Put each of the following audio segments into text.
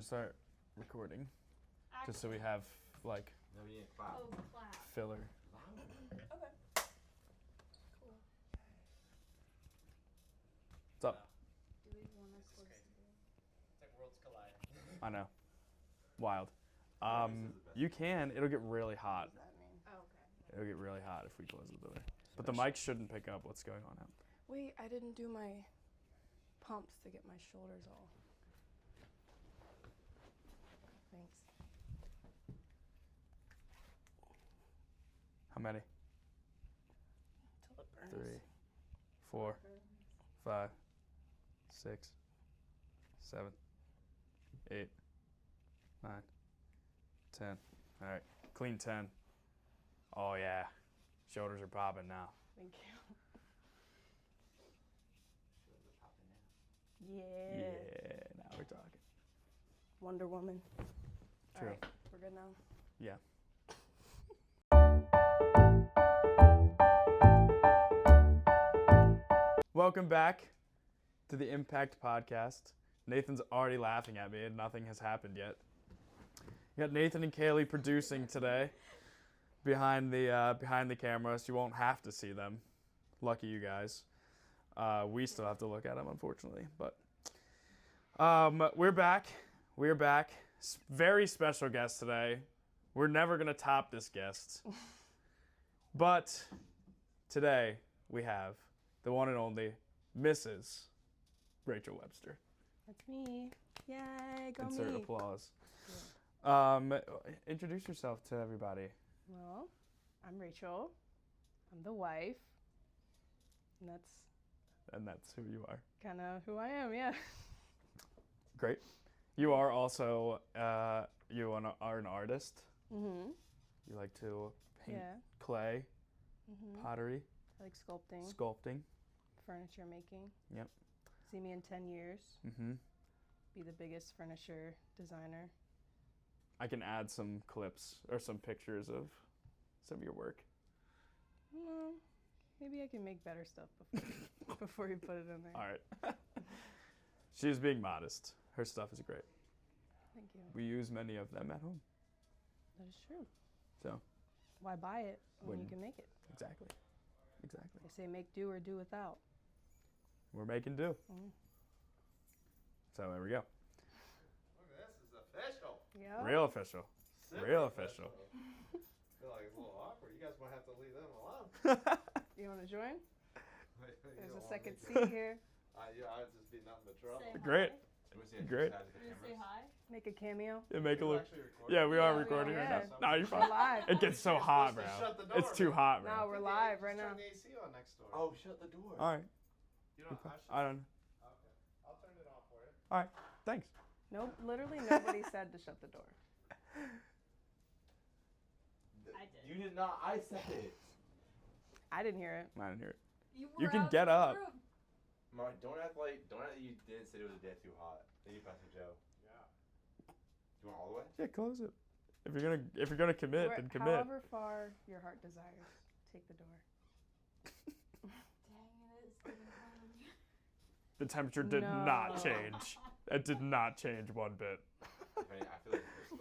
gonna start recording, just so we have like filler. Okay. Cool. What's up? Do we want to close the door? It's like worlds collide. I know. Wild. You can. It'll get really hot. What does that mean? Oh, okay. It'll get really hot if we close the door. But the mic shouldn't pick up what's going on out. Wait, I didn't do my pumps to get my shoulders all. Thanks. How many? Till it burns. 3, 4, 5, 6, 7, 8, 9, 10. All right, clean 10. Oh yeah, shoulders are popping now. Thank you. Yeah, Yeah. now we're talking. Wonder Woman. True. All right, we're good now. Yeah. Welcome back to the Impact Podcast. Nathan's already laughing at me and nothing has happened yet. You got Nathan and Kaylee producing today behind the camera, so you won't have to see them. Lucky you guys. We still have to look at them, unfortunately. But we're back. We're back. Very special guest today. We're never going to top this guest. But today we have the one and only Mrs. Rachel Webster. That's me. Yay, go Insert me. applause. Yeah. Introduce yourself to everybody. Well, I'm Rachel. I'm the wife. And that's who you are. kind of who I am, yeah. Great. You are also are an artist. Mm-hmm. You like to paint Yeah. clay, Mm-hmm. pottery, I like sculpting, sculpting. furniture making. Yep. See me in 10 years. Mm-hmm. Be the biggest furniture designer. I can add some clips or some pictures of some of your work. Well, maybe I can make better stuff before you put it in there. All right. She's being modest. Her stuff is great. Thank you. We use many of them at home. That is true. So. Why buy it when you When- can make it? Exactly. Exactly. They say make do or do without. We're making do. Mm. So there we go. Look at this, is official. Yeah. Real official. Super Real official. I feel like it's a little awkward. You guys might have to leave them alone. You want to join? You There's don't a want second me to. seat here. Yeah, I'd just be nothing but trouble. Say Great. hi. Great. Say hi. Make a cameo. Yeah, make a We're look. actually recording? Yeah, we are Yeah, we recording are. right Yeah. now. No, you're We're fine. live. It gets so You're hot, supposed bro. to shut the door, It's too man. hot, No, bro. we're Just live right turn now. the AC on next door. Oh, shut the door. All right. You don't. I don't. Okay. I'll turn it off for you. All right. Thanks. Nope. Literally nobody said to shut the door. I did. You did not. I said it. I didn't hear it. I didn't hear it. You You were can out get in the up. room. Mark, don't act like you didn't say it was a day too hot. Then you pass to Joe. Yeah. You want all the way? Yeah, close it. If you're gonna commit, then commit. However far your heart desires, take the door. Dang it, it's getting cold. The temperature did not No. change. It did not change one bit. I feel like it's close.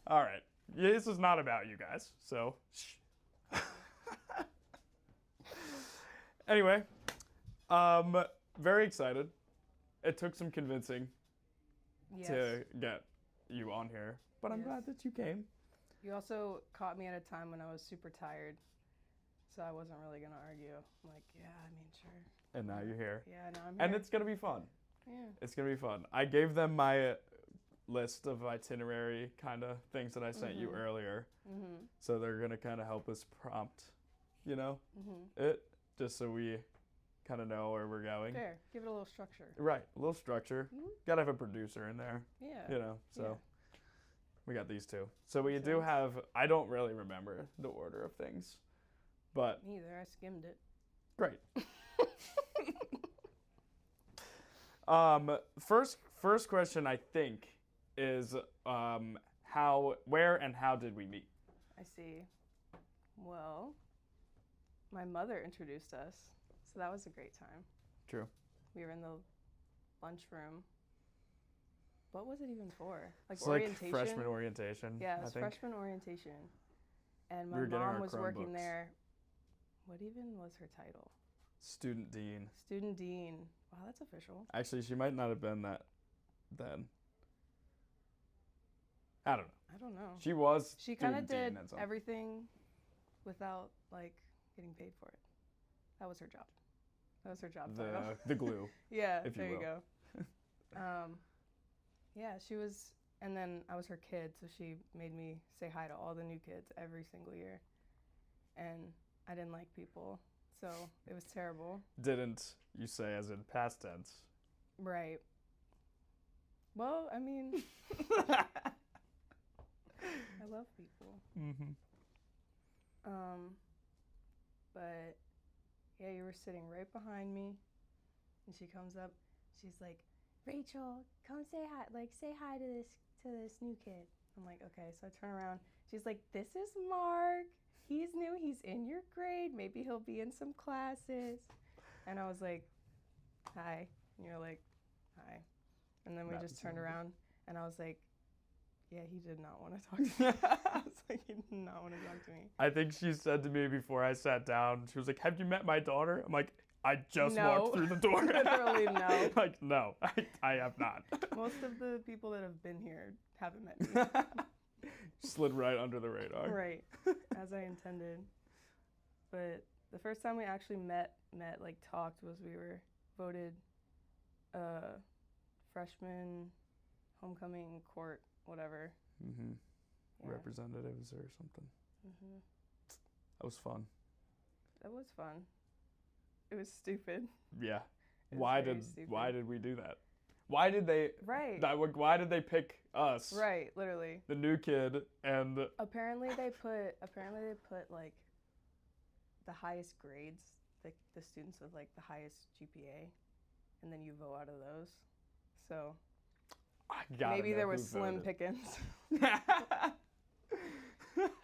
All right. Yeah, this is not about you guys. So. Shh. Anyway, very excited. It took some convincing Yes. to get you on here, but I'm Yes. glad that you came. You also caught me at a time when I was super tired, so I wasn't really gonna argue. I'm like, yeah, I mean, sure. And now you're here. Yeah, now I'm here. And it's gonna be fun. Yeah. It's gonna be fun. I gave them my list of itinerary kind of things that I sent you Mhm. earlier, Mhm. so they're gonna kind of help us prompt, Mhm. it, just so we kind of know where we're going. Fair. Give it a little structure. Right, a little structure. Mhm. Gotta have a producer in there, Yeah. So Yeah. we got these two. So we Makes do sense. have. I don't really remember the order of things, but Me either. I skimmed it. great. First question I think is where and how did we meet? I see. Well, my mother introduced us, so that was a great time. True. We were in the lunchroom, What was it even for? Like It's like orientation? freshman orientation. Yeah, it I was think. freshman orientation. And We my were getting mom our was working Chromebooks. there. What even was her title? Student dean. Student dean. Wow, that's official. Actually, she might not have been that then. I don't know. I don't know. She was. She kind of student did dean at some- everything without like getting paid for it. That was her job. That was her job title. the glue. Yeah, if you there you will. go. Yeah, she was, and then I was her kid, so she made me say hi to all the new kids every single year. And I didn't like people, so it was terrible. Didn't you say as in past tense? Right. Well, I mean, I love people. Mm-hmm. But yeah, you were sitting right behind me, and she comes up. She's like, "Rachel, come say hi. Like, say hi to this new kid." I'm like, "Okay." So I turn around. She's like, "This is Mark. He's new. He's in your grade. Maybe he'll be in some classes." And I was like, "Hi." And you're like, "Hi." And then we Not just the turned same. around, and I was like, "Yeah, he did not want to talk to me." I was like, "He did not want to talk to me." I think she said to me before I sat down, she was like, "Have you met my daughter?" I'm like, "I just No. walked through the door." Literally, no. Like, no, I have not. Most of the people that have been here haven't met me. Slid right under the radar. Right, as I intended. But the first time we actually met, like talked, was we were voted freshman homecoming court, whatever. Mm-hmm. Yeah. Representatives or something. Mm-hmm. That was fun. That was fun. It was stupid. Yeah. It was Why very did stupid. we do that? Why did they Right. why did they pick us? Right, literally. The new kid and Apparently they put like the highest grades, the students with like the highest GPA, and then you vote out of those. So I gotta maybe know there who was slim voted. pickings.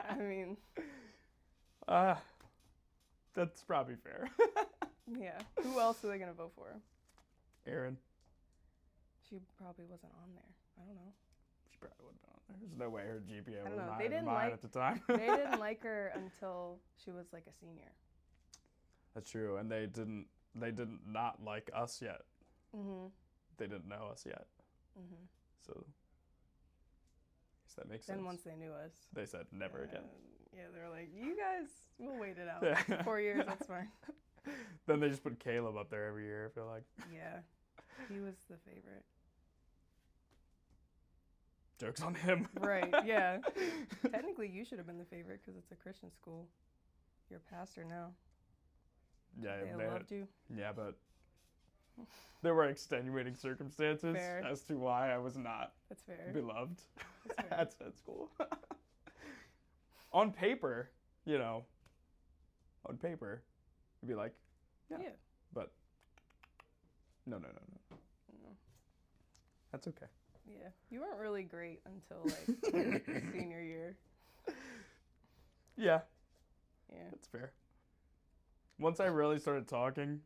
I mean, that's probably fair. yeah. Who else are they gonna vote for? Aaron. She probably wasn't on there. I don't know. She probably would have been on there. There's no way her GPA I don't was know. higher They than didn't mine like- at the time. They didn't like her until she was like a senior. That's true, and they didn't not like us yet. Mm-hmm. They didn't know us yet, Mm-hmm. so I guess that makes sense. Then once they knew us, They said never again. Yeah, they were like, "You guys, we'll wait it out. Yeah. 4 years, that's fine." Then they just put Caleb up there every year. I feel like Yeah, he was the favorite. joke's on him. Right, yeah. Technically, you should have been the favorite because it's a Christian school. You're a pastor now. Yeah, They loved you. yeah, but there were extenuating circumstances Fair. as to why I was not That's fair. beloved That's fair. at said school. On paper, on paper, it'd be like, yeah. Yeah. But no. No. That's okay. Yeah, you weren't really great until like senior year. Yeah, Yeah. that's fair. Once I really started talking,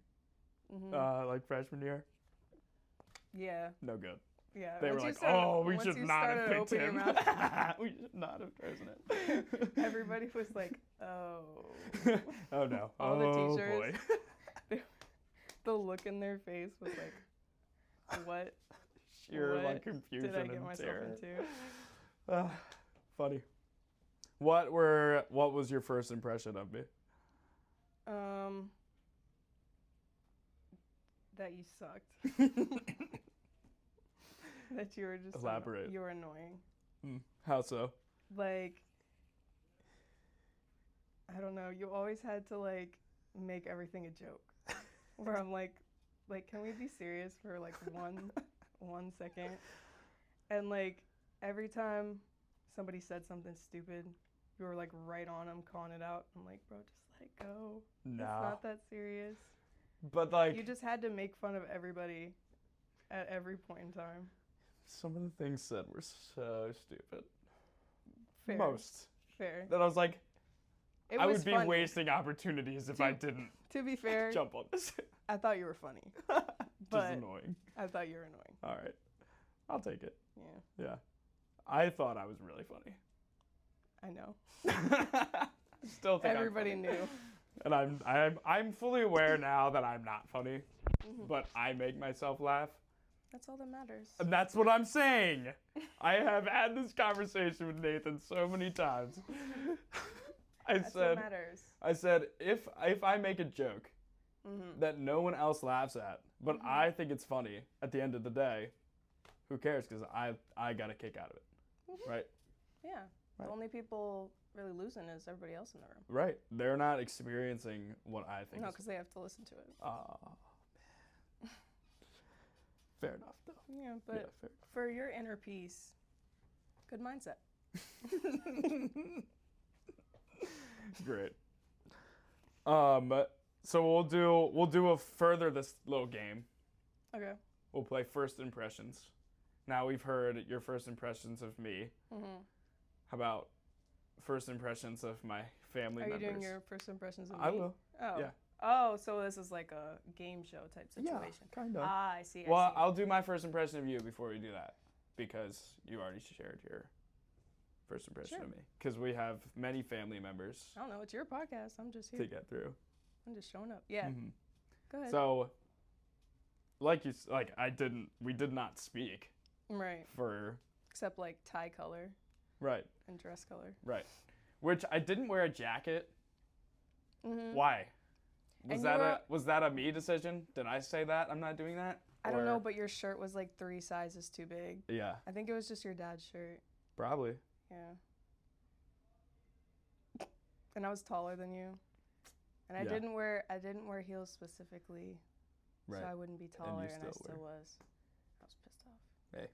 Mm-hmm. like freshman year, Yeah. no good. Yeah. They were once you like, started- "Oh, we once should you not have started picked opening him. your mouth, We should not have chosen him." everybody was like, "Oh." Oh no! All the oh teachers. boy! The look in their face was like, "What Sheer What like confusion did I get and myself terror. into?" Funny. What was your first impression of me? That you sucked. That you were just Elaborate. you were annoying. How so? Like, I don't know. You always had to like make everything a joke. Where I'm like, can we be serious for like one second? And like every time somebody said something stupid, you were like right on them, calling it out. I'm like, bro, just let it go. No. It's not that serious. But like You just had to make fun of everybody at every point in time. some of the things said were so stupid. Fair. Most. Fair. That I was like, It I was would be funny. wasting opportunities if I didn't To be fair, jump on this. I thought you were funny. Just But annoying. I thought you were annoying. All right. I'll take it. Yeah, Yeah. I thought I was really funny. I know. Still think Everybody I'm funny. knew. And I'm fully aware now that I'm not funny, Mhm. but I make myself laugh. That's all that matters. And that's what I'm saying. I have had this conversation with Nathan so many times. That's what matters. I said if I make a joke Mhm. that no one else laughs at, but Mhm. I think it's funny at the end of the day, who cares? Because I got a kick out of it, Mhm. right? Yeah. Right. The only people really losing is everybody else in the room. Right. They're not experiencing what I think. No, is because they have to listen to it. Oh, man. Fair enough, though. Yeah, but fair. for your inner peace, good mindset. Great. So we'll do a further this little game. Okay. We'll play first impressions. Now we've heard your first impressions of me. Mhm. How about first impressions of my family Are you members? doing your first impressions of me? I will. Oh. Yeah. Oh, so this is like a game show type situation. Yeah, kind of. Ah, I see. Well, I see. I'll do my first impression of you before we do that, because you already shared your first impression Sure. of me. Because we have many family members I don't know. It's your podcast. I'm just to here. get through. I'm just showing up. Yeah. Mhm. Go ahead. So, we did not speak Right. for Except like tie color right, and dress color. right. Which I didn't wear a jacket. Mhm. Why? And you were- Was that a me decision? Did I say that I'm not doing that? I don't know, Or- but your shirt was like 3 sizes too big. Yeah, I think it was just your dad's shirt. probably. Yeah. And I was taller than you. And I Yeah. didn't wear heels specifically Right. so I wouldn't be taller, and I still still were. was. I was pissed off.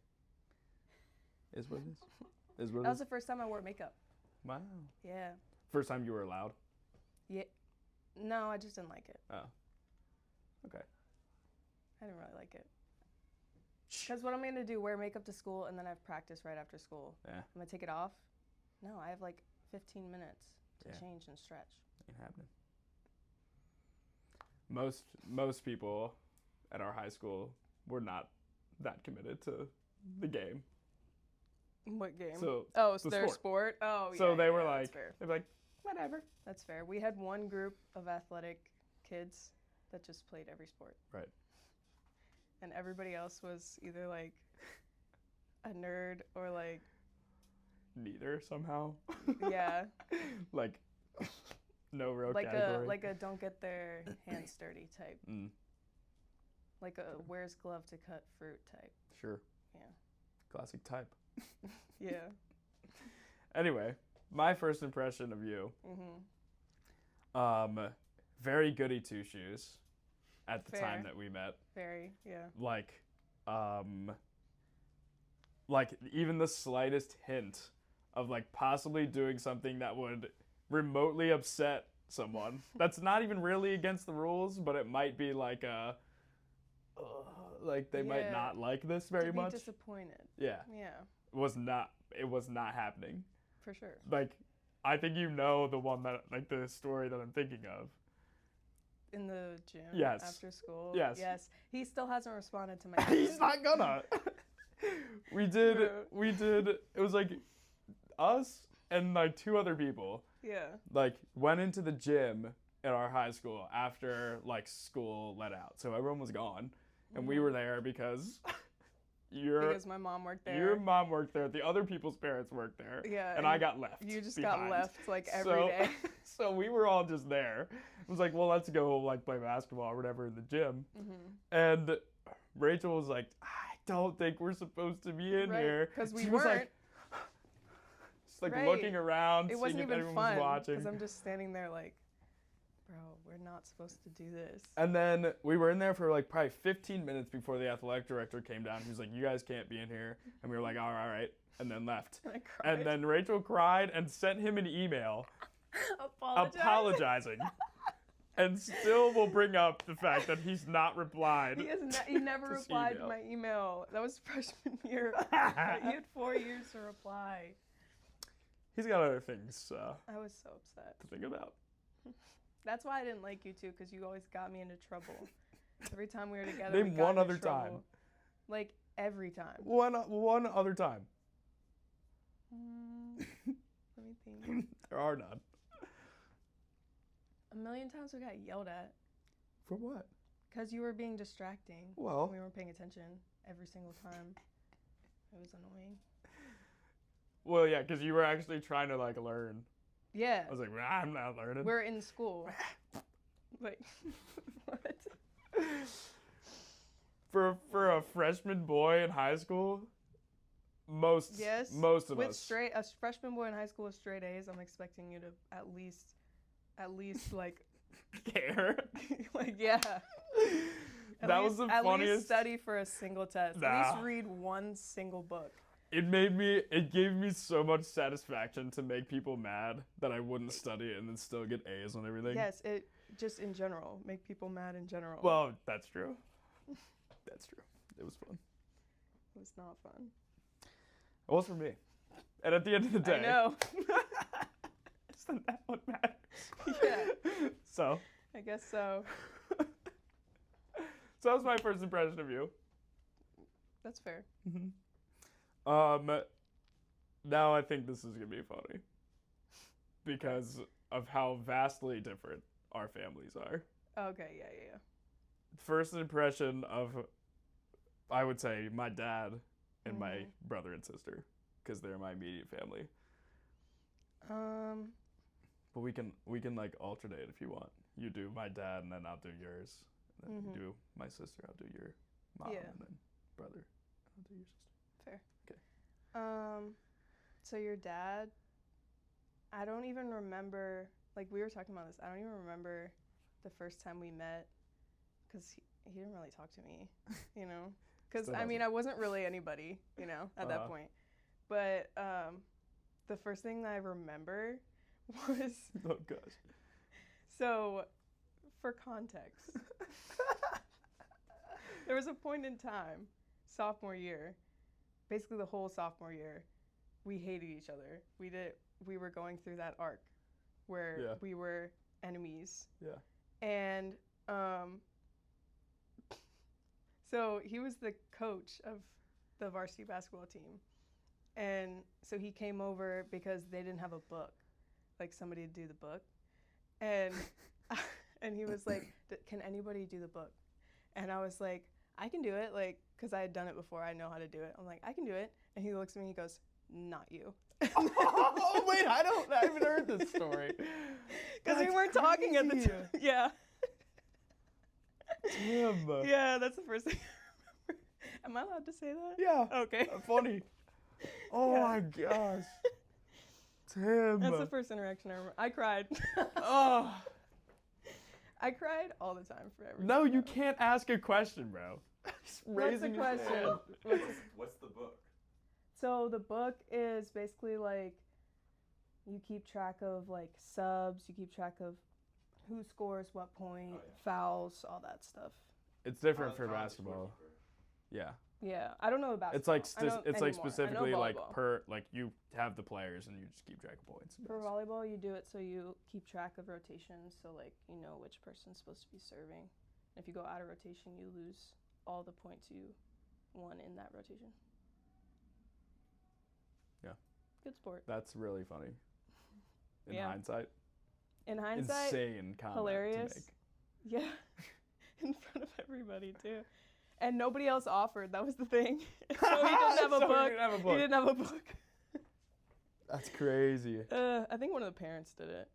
Is what it is. Is what That it was is. the first time I wore makeup. Wow. Yeah. First time you were allowed. No, I just didn't like it. Oh. Okay. I didn't really like it. Because what I'm going to do, wear makeup to school, and then I have practice right after school. Yeah. I'm going to take it off. No, I have like 15 minutes to Yeah. change and stretch. Ain't happening. Most people at our high school were not that committed to the game. What game? So Oh, the their sport. sport? Oh, yeah. So they were yeah, like, that's fair. they'd be like, whatever. That's fair. We had one group of athletic kids that just played every sport. Right. And everybody else was either like a nerd or like, Neither somehow. yeah, Like, no real like category. a don't get their hands dirty type. Mm, Like a wears glove to cut fruit type. sure. Yeah. Classic type. Yeah. Anyway, my first impression of you. Mhm. Very goody two shoes at the Fair. time that we met. Very. Yeah. Like even the slightest hint of like possibly doing something that would remotely upset someone. That's not even really against the rules, but it might be like like they might Yeah. not like this very to be much. disappointed. Yeah. Yeah. It was not happening. For sure. Like I think you know the one that like the story that I'm thinking of. In the gym. Yes. After school. Yes. Yes. He still hasn't responded to my. He's not gonna. we did it was like us and like 2 other people Yeah. like went into the gym at our high school after like school let out. So everyone was gone and we were there because Because my mom worked there. your mom worked there, the other people's parents worked there. Yeah. And I got left. You just behind. got left like every So- day. So we were all just there. It was like, well, let's go like play basketball or whatever in the gym. Mhm. And Rachel was like, I don't think we're supposed to be in Right, here. 'cause we She was weren't. like, just like Right. looking around, It seeing wasn't if even anyone fun was watching. because I'm just standing there like, bro, we're not supposed to do this. And then we were in there for like probably 15 minutes before the athletic director came down. He was like, you guys can't be in here. And we were like, all right. And then left. And I cried. And then Rachel cried and sent him an email Apologize. apologizing. And still will bring up the fact that he's not replied. He never This replied to email. my email. That was freshman year. He had 4 years to reply. He's got other things I was so upset. to think about. That's why I didn't like you too, because you always got me into trouble. Every time we were together, Name we got one into other trouble. time. Like every time. One other time. Let me think. There are none. A million times we got yelled at For what? because you were being distracting. Well. And we weren't paying attention every single time. It was annoying. Well, yeah, because you were actually trying to like learn. Yeah. I was like, I'm not learning. We're in school. Like, what? For a freshman boy in high school, most of us. A freshman boy in high school with straight A's, I'm expecting you to at least like care. like yeah. That was the At least funniest. study for a single test. Nah. At least read one single book. It gave me so much satisfaction to make people mad that I wouldn't study and then still get A's on everything. Yes, it just in general make people mad in general. Well, that's true. That's true. It was fun. It was not fun. It was for me. And at the end of the day, I know. isn't that what matters? Yeah. So. I guess so. So that was my first impression of you. That's fair. Mm-hmm. Now I think this is gonna be funny because of how vastly different our families are. Okay, yeah. First impression of, I would say, my dad and my brother and sister, because they're my immediate family. But we can like alternate if you want. You do my dad and then I'll do yours. And then you do my sister, I'll do your mom, Yeah. and then brother, I'll do your sister. Fair. Okay. So your dad, I don't even remember, like we were talking about this, I don't even remember the first time we met because he didn't really talk to me, you know? Because, I mean, I wasn't really anybody, you know, at that point. But the first thing that I remember was... Oh, gosh. So, for context, there was a point in time, sophomore year, basically the whole sophomore year, we hated each other. We were going through that arc where we were enemies. Yeah. And so he was the coach of the varsity basketball team. And so he came over because they didn't have a book, like somebody to do the book. And and he was like, can anybody do the book? And I was like, I can do it, like, because I had done it before. I know how to do it. I'm like, I can do it. And he looks at me and he goes, not you. Oh, wait, I haven't heard this story. Because we weren't talking at the time. Yeah. Tim. Yeah, that's the first thing I remember. Am I allowed to say that? Yeah. Okay. Funny. Oh, my gosh. Tim. That's the first interaction I remember. I cried. Oh. I cried all the time for everything. No, you can't ask a question, bro. What's the question? What's the book? So the book is basically like you keep track of like subs, you keep track of who scores what point, fouls, all that stuff. It's different for basketball. Yeah. Yeah, I don't know about It's like it's like specifically like you have the players and you just keep track of points. For volleyball, you do it so you keep track of rotations, so like you know which person's supposed to be serving. If you go out of rotation, you lose all the points you won in that rotation. Yeah. Good sport. That's really funny. In Yeah. hindsight. In hindsight, Insane comment hilarious. to make. Yeah, in front of everybody too. And nobody else offered. That was the thing. So he didn't have a So book. he didn't have a He book. didn't have a book. That's crazy. I think one of the parents did it.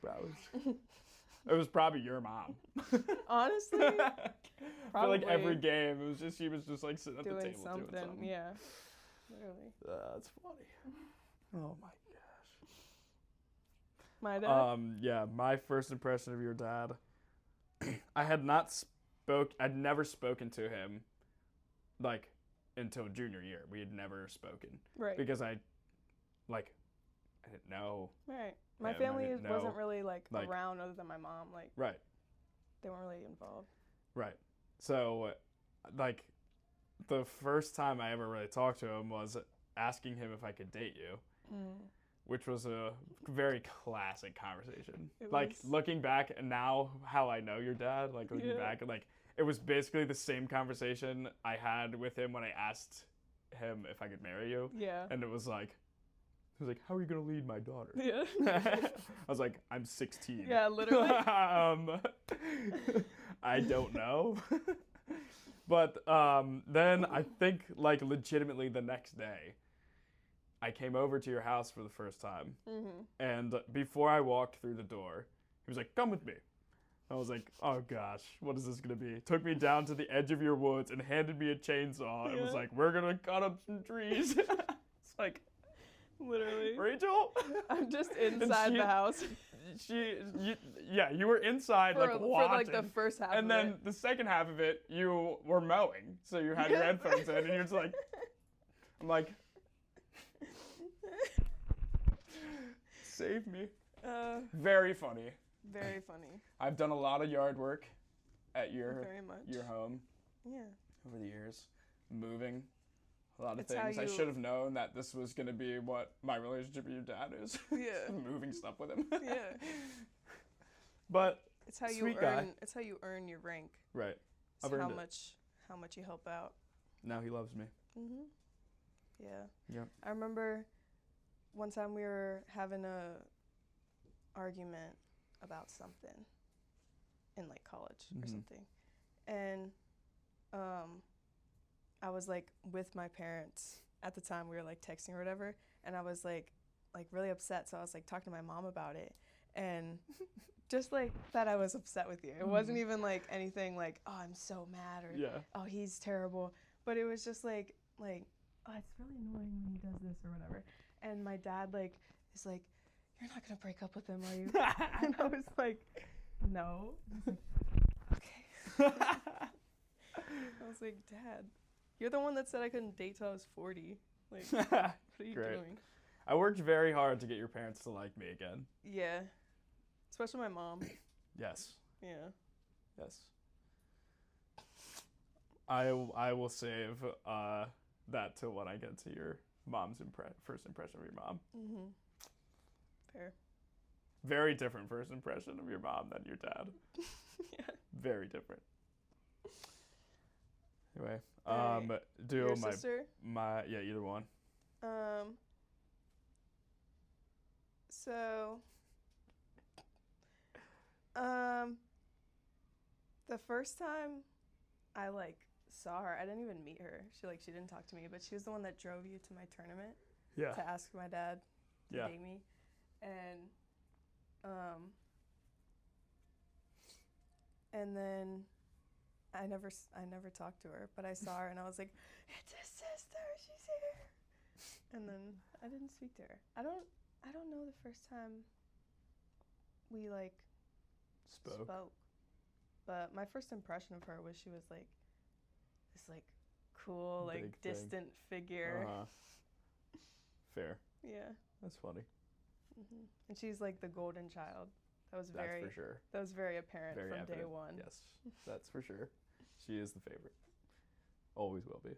Probably. It was probably your mom. Honestly, I feel like every probably. game, she was just like sitting at the doing table something. doing something. Yeah, literally. That's funny. Oh my gosh. My dad. Yeah, my first impression of your dad. I'd never spoken to him, like, until junior year. We had never spoken. Right. Because I didn't know. Right. My him, family I didn't wasn't know, really like like- around other than my mom. Like Right. they weren't really involved. Right. So, like, the first time I ever really talked to him was asking him if I could date you, which was a very classic conversation. It Like, was. looking back and now how I know your dad, like, looking Yeah. back, like, it was basically the same conversation I had with him when I asked him if I could marry you. Yeah. And it was like, he was like, how are you going to lead my daughter? Yeah. I was like, I'm 16. Yeah, literally. I don't know. But then I think, like, legitimately the next day, I came over to your house for the first time. Mm-hmm. And before I walked through the door, he was like, come with me. I was like, oh gosh, what is this going to be? Took me down to the edge of your woods and handed me a chainsaw and was like, we're going to cut up some trees. It's like, Literally. Rachel? I'm just inside the house. You were inside, For watching. like the first half and of then it. the second half of it, you were mowing. So you had your headphones in and you're just like, I'm like, save me. Very funny. Very funny. I've done a lot of yard work at your Very much. your home Yeah. over the years. Moving. A lot of It's how things. I you- should have known that this was going to be what my relationship with your dad is. Yeah. Moving stuff with him. Yeah. But It's how you Sweet earn. guy. It's how you earn your rank. right. It's I've earned how it. much you help out. Now he loves me. Mhm. Yeah. Yep. I remember one time we were having a argument about something in like college or Mhm. something, and I was like with my parents at the time. We were like texting or whatever, and I was like really upset. So I was like talking to my mom about it, and just like that I was upset with you. It wasn't even like anything like, oh, I'm so mad or Yeah. oh, he's terrible. But it was just like oh, it's really annoying when he does this or whatever. And my dad like is like, you're not gonna break up with him, are you? And I was like, no. He's like, okay. I was like, Dad, you're the one that said I couldn't date till I was 40. Like, what are you Great. doing? I worked very hard to get your parents to like me again. Yeah. Especially my mom. Yes. Yeah. Yes. I will save that till when I get to your mom's first impression of your mom. Mhm. Fair. Very different first impression of your mom than your dad. Yeah. Very different. Anyway, Alright. do Your my sister? yeah, either one. So the first time I like saw her, I didn't even meet her. She didn't talk to me, but she was the one that drove you to my tournament Yeah. to ask my dad to Yeah. date me. And then I never talked to her, but I saw her and I was like, it's his sister, she's here. And then I didn't speak to her. I don't know the first time we like spoke. But my first impression of her was she was like this like cool like Big thing. distant figure. Fair. Yeah. That's funny. And she's like the golden child. That's for sure. That was very apparent Very from evident. day one. Yes, that's for sure. She is the favorite. Always will be.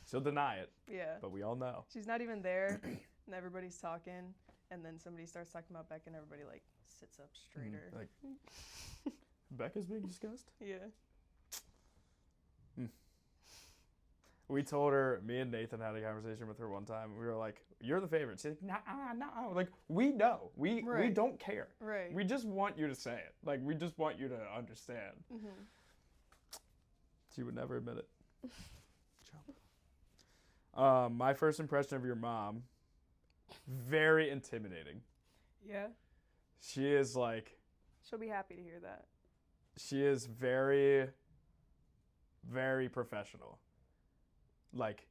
She'll deny it, Yeah. but we all know. She's not even there, and everybody's talking, and then somebody starts talking about Beck, and everybody like sits up straighter. Like, Becca's being discussed? Yeah. We told her, me and Nathan had a conversation with her one time. We were like, you're the favorite. She's like, nah. Like, we know. We Right. don't care. Right. We just want you to say it. Like, we just want you to understand. She would never admit it. My first impression of your mom, very intimidating. Yeah. She is like, She'll be happy to hear that. she is very, very professional. Like,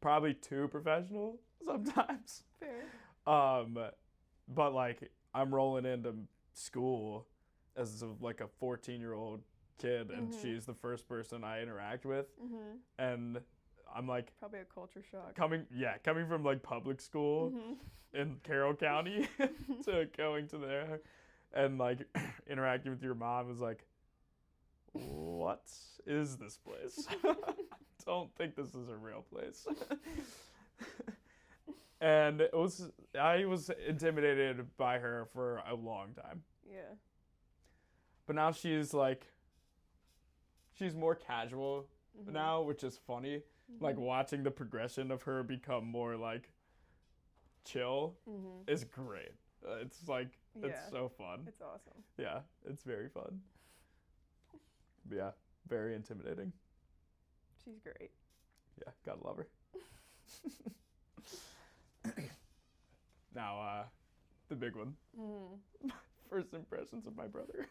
probably too professional sometimes. Fair. But like, I'm rolling into school as like a 14-year-old kid, and she's the first person I interact with, and I'm like, Probably a culture shock. coming from like public school in Carroll County to going to there, and like interacting with your mom is like, what is this place? Don't think this is a real place. And I was intimidated by her for a long time. Yeah. But now she's she's more casual Mhm. now, which is funny. Like Mhm. watching the progression of her become more like chill Mhm. is great. It's like it's Yeah. so fun. It's awesome. Yeah, it's very fun. But yeah, very intimidating. She's great. Yeah, gotta love her. Now, the big one. Mhm. First impressions of my brother.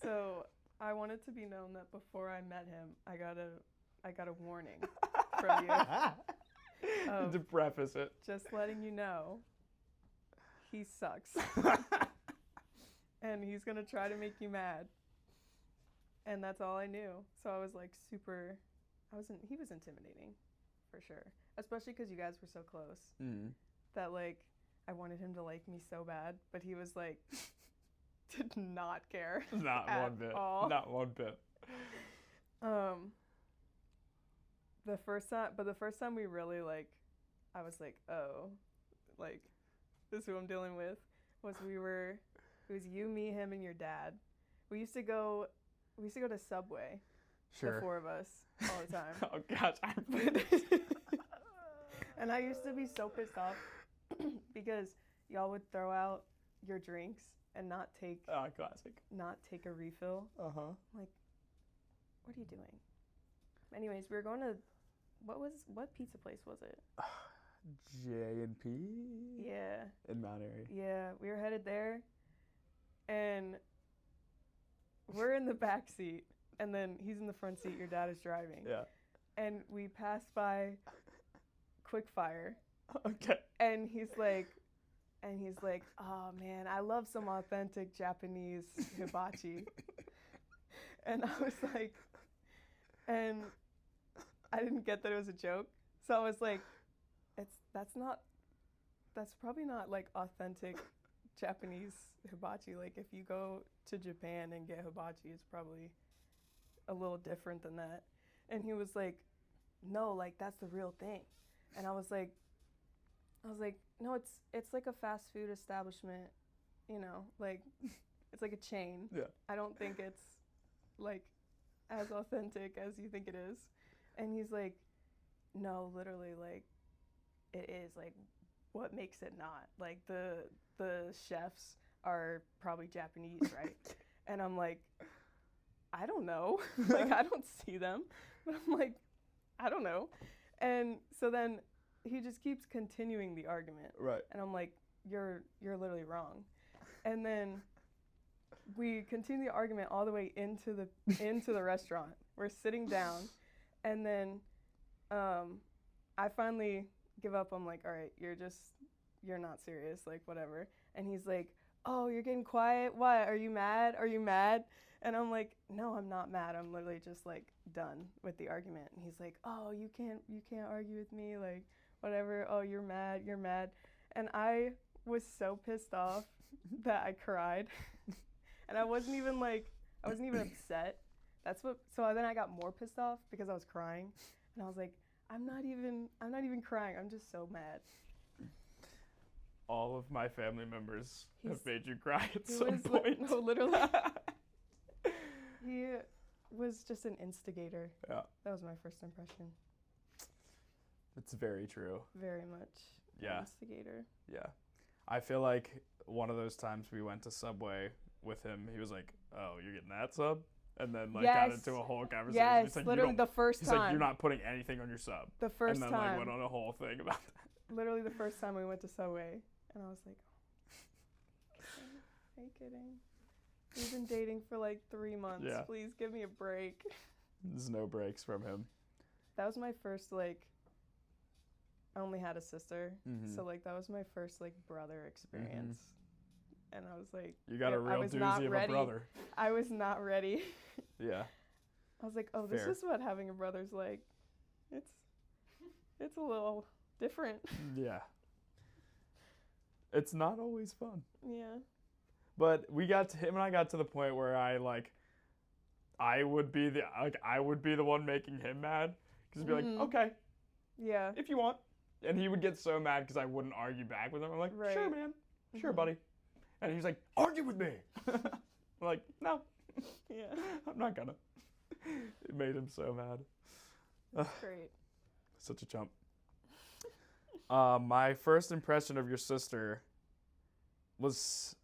So I wanted to be known that before I met him, I got a warning from you. To preface it. Just letting you know, he sucks, and he's gonna try to make you mad. And that's all I knew. So I was like super. He was intimidating, for sure. Especially because you guys were so close. Mm. That like I wanted him to like me so bad, but he was like did not care. Not At one bit. all. Not one bit. The first time we really like, I was like, oh, like this is who I'm dealing with. It was you, me, him, and your dad. We used to go to Subway. Sure. The four of us all the time. Oh gosh, I remember this. And I used to be so pissed off because y'all would throw out your drinks and not take Classic. a refill. Uh-huh. Like, what are you doing? Anyways, we were going to what pizza place was it? J&P? Yeah. In Mount Airy. Yeah, we were headed there, and we're in the back seat, and then he's in the front seat. Your dad is driving. Yeah. And we passed by Quickfire, Okay. and he's like, oh man, I love some authentic Japanese hibachi. And I was like, and I didn't get that it was a joke, so I was like, that's probably not like authentic Japanese hibachi. Like if you go to Japan and get hibachi, it's probably a little different than that. And he was like, no, like that's the real thing. And I was like, no, it's like a fast food establishment, like it's like a chain. Yeah. I don't think it's like as authentic as you think it is. And he's like, no, literally, like it is. Like, what makes it not? Like the chefs are probably Japanese, right? And I'm like, I don't know. Like I don't see them, but I'm like, I don't know. And so then he just keeps continuing the argument. Right. And I'm like, you're literally wrong. And then we continue the argument all the way into the restaurant. We're sitting down, and then I finally give up. I'm like, all right, you're not serious, like whatever. And he's like, oh, you're getting quiet. What? Are you mad? Are you mad? And I'm like, no, I'm not mad. I'm literally just like done with the argument. And he's like, oh, you can't argue with me, like whatever. Oh, you're mad. And I was so pissed off that I cried. And I wasn't even upset. So then I got more pissed off because I was crying. And I was like, I'm not even crying. I'm just so mad. All of my family members have He's- made you cry at he some was point. no, literally. He was just an instigator. Yeah. That was my first impression. It's very true. Very much. Yeah. An instigator. Yeah. I feel like one of those times we went to Subway with him, he was like, oh, you're getting that sub? And then got Yes. into a whole conversation. Yes, He's like, literally the first he's time. like, you're not putting anything on your sub. The first and then time. went on a whole thing about that. Literally the first time we went to Subway, and I was like, are you kidding? We've been dating for like 3 months. Yeah. Please give me a break. There's no breaks from him. That was my first like. I only had a sister, Mhm. so like that was my first like brother experience, and I was like, You got a I real was not doozy of ready. a brother. I was not ready. Yeah. I was like, oh, Fair. this is what having a brother's like. It's a little different. Yeah. It's not always fun. Yeah. But him and I got to the point where I would be the one making him mad. Because he'd be Mhm. like, okay, Yeah. if you want. And he would get so mad because I wouldn't argue back with him. I'm like, Right. sure, man. Sure, Mhm. buddy. And he's like, argue with me. I'm like, no, Yeah. I'm not gonna. It made him so mad. That's great. Such a chump. My first impression of your sister was,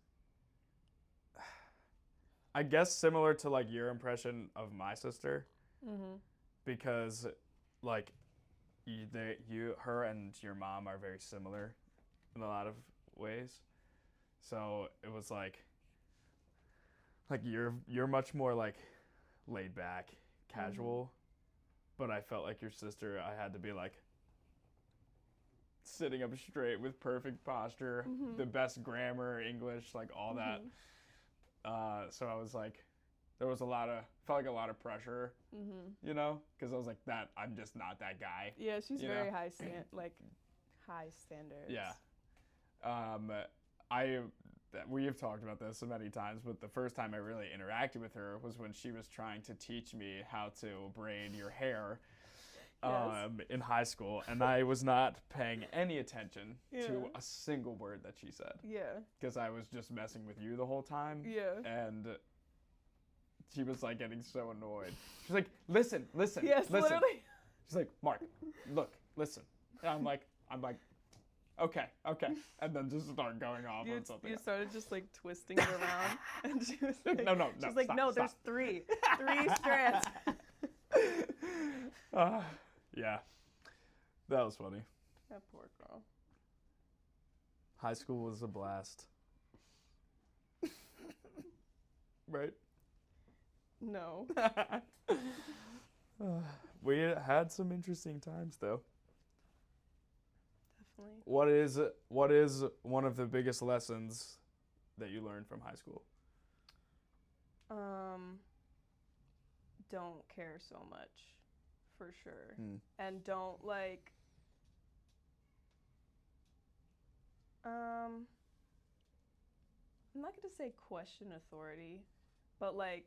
I guess, similar to like your impression of my sister, because like her and your mom are very similar in a lot of ways. So it was like you're much more like laid back, casual, but I felt like your sister, I had to be like sitting up straight with perfect posture, the best grammar, English, like all that. So I was like, there was felt like a lot of pressure, you know, because I was like, I'm just not that guy. Yeah, she's you very know? high standards. Yeah. We have talked about this so many times, but the first time I really interacted with her was when she was trying to teach me how to braid your hair in high school, and I was not paying any attention to a single word that she said. Yeah. Because I was just messing with you the whole time. Yeah. And she was like getting so annoyed. She's like, listen, Yes, listen. literally. She's like, Mark, look, listen. And I'm like, okay. And then just start going off on something. You started just like twisting it around, and she was like, no. She's like, stop, no, stop. there's three strands. Yeah, that was funny. That poor girl. High school was a blast. Right? No. We had some interesting times, though. Definitely. What is one of the biggest lessons that you learned from high school? Don't care so much, for sure. And don't like I'm not gonna say question authority, but like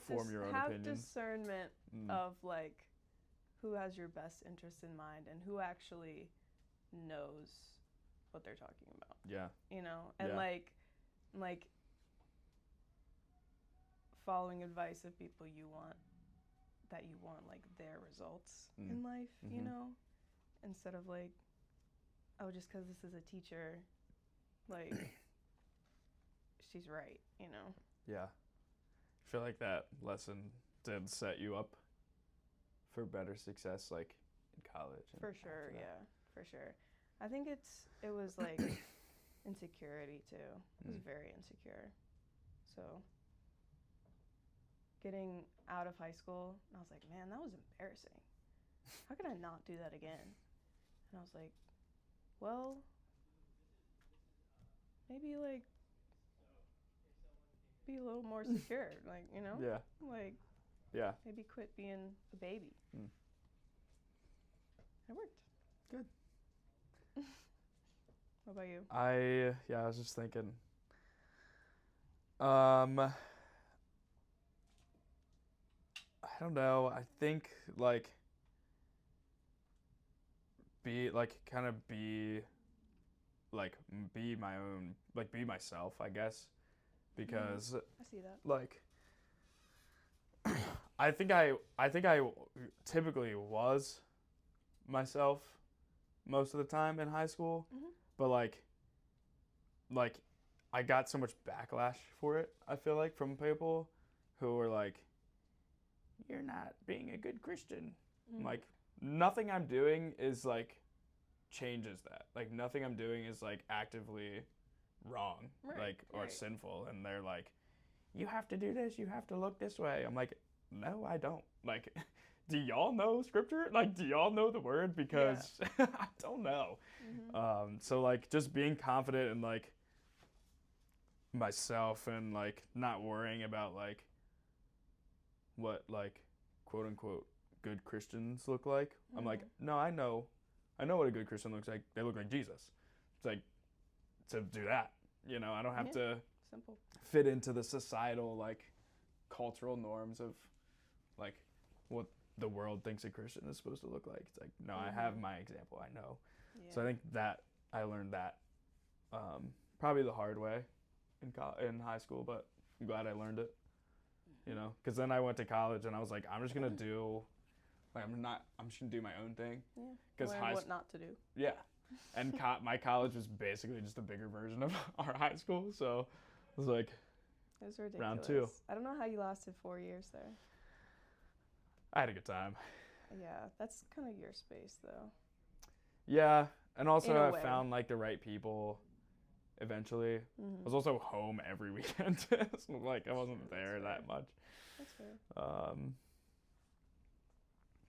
Form your own opinions. discernment of like who has your best interest in mind and who actually knows what they're talking about. Yeah. You know, and Yeah. like following advice of people you want like their results in life, you know, instead of like, oh, just because this is a teacher, like she's right, you know. Yeah. I feel like that lesson did set you up for better success, like in college. For sure, yeah, for sure. I think it was like insecurity too. I was very insecure. So getting out of high school, I was like, man, that was embarrassing. How could I not do that again? And I was like, well, maybe like be a little more secure, like, you know? Yeah. Like, yeah. Maybe quit being a baby. It worked. Good. What about you? I was just thinking. I don't know. I think like be my own, like be myself, I guess, because I see that. like I think I typically was myself most of the time in high school, but like I got so much backlash for it, I feel like, from people who were like, you're not being a good Christian. Like nothing I'm doing is like changes that. Like nothing I'm doing is like actively wrong, or sinful, and they're like, you have to do this, you have to look this way. I'm like, no, I don't. Like, do y'all know scripture? Like, do y'all know the word? Because I don't know. So like just being confident in like myself and like not worrying about like what like quote unquote good Christians look like. I'm like, no, I know what a good Christian looks like. They look like Jesus. It's like, to do that, you know, I don't have to simple fit into the societal like cultural norms of like what the world thinks a Christian is supposed to look like. It's like, no, I have my example, I know. So I think that I learned that probably the hard way in high school, but I'm glad I learned it. You know, because then I went to college and I was like, I'm just gonna do, like I'm just gonna do my own thing. Yeah. Because Learn what not to do. yeah, and my college was basically just a bigger version of our high school, so it was like It was ridiculous. round 2. I don't know how you lasted 4 years there. I had a good time. Yeah, that's kind of your space though. Yeah, and also In a I way. found like the right people. Eventually, I Mm-hmm. was also home every weekend, so like I wasn't That's there fair. that much. That's fair.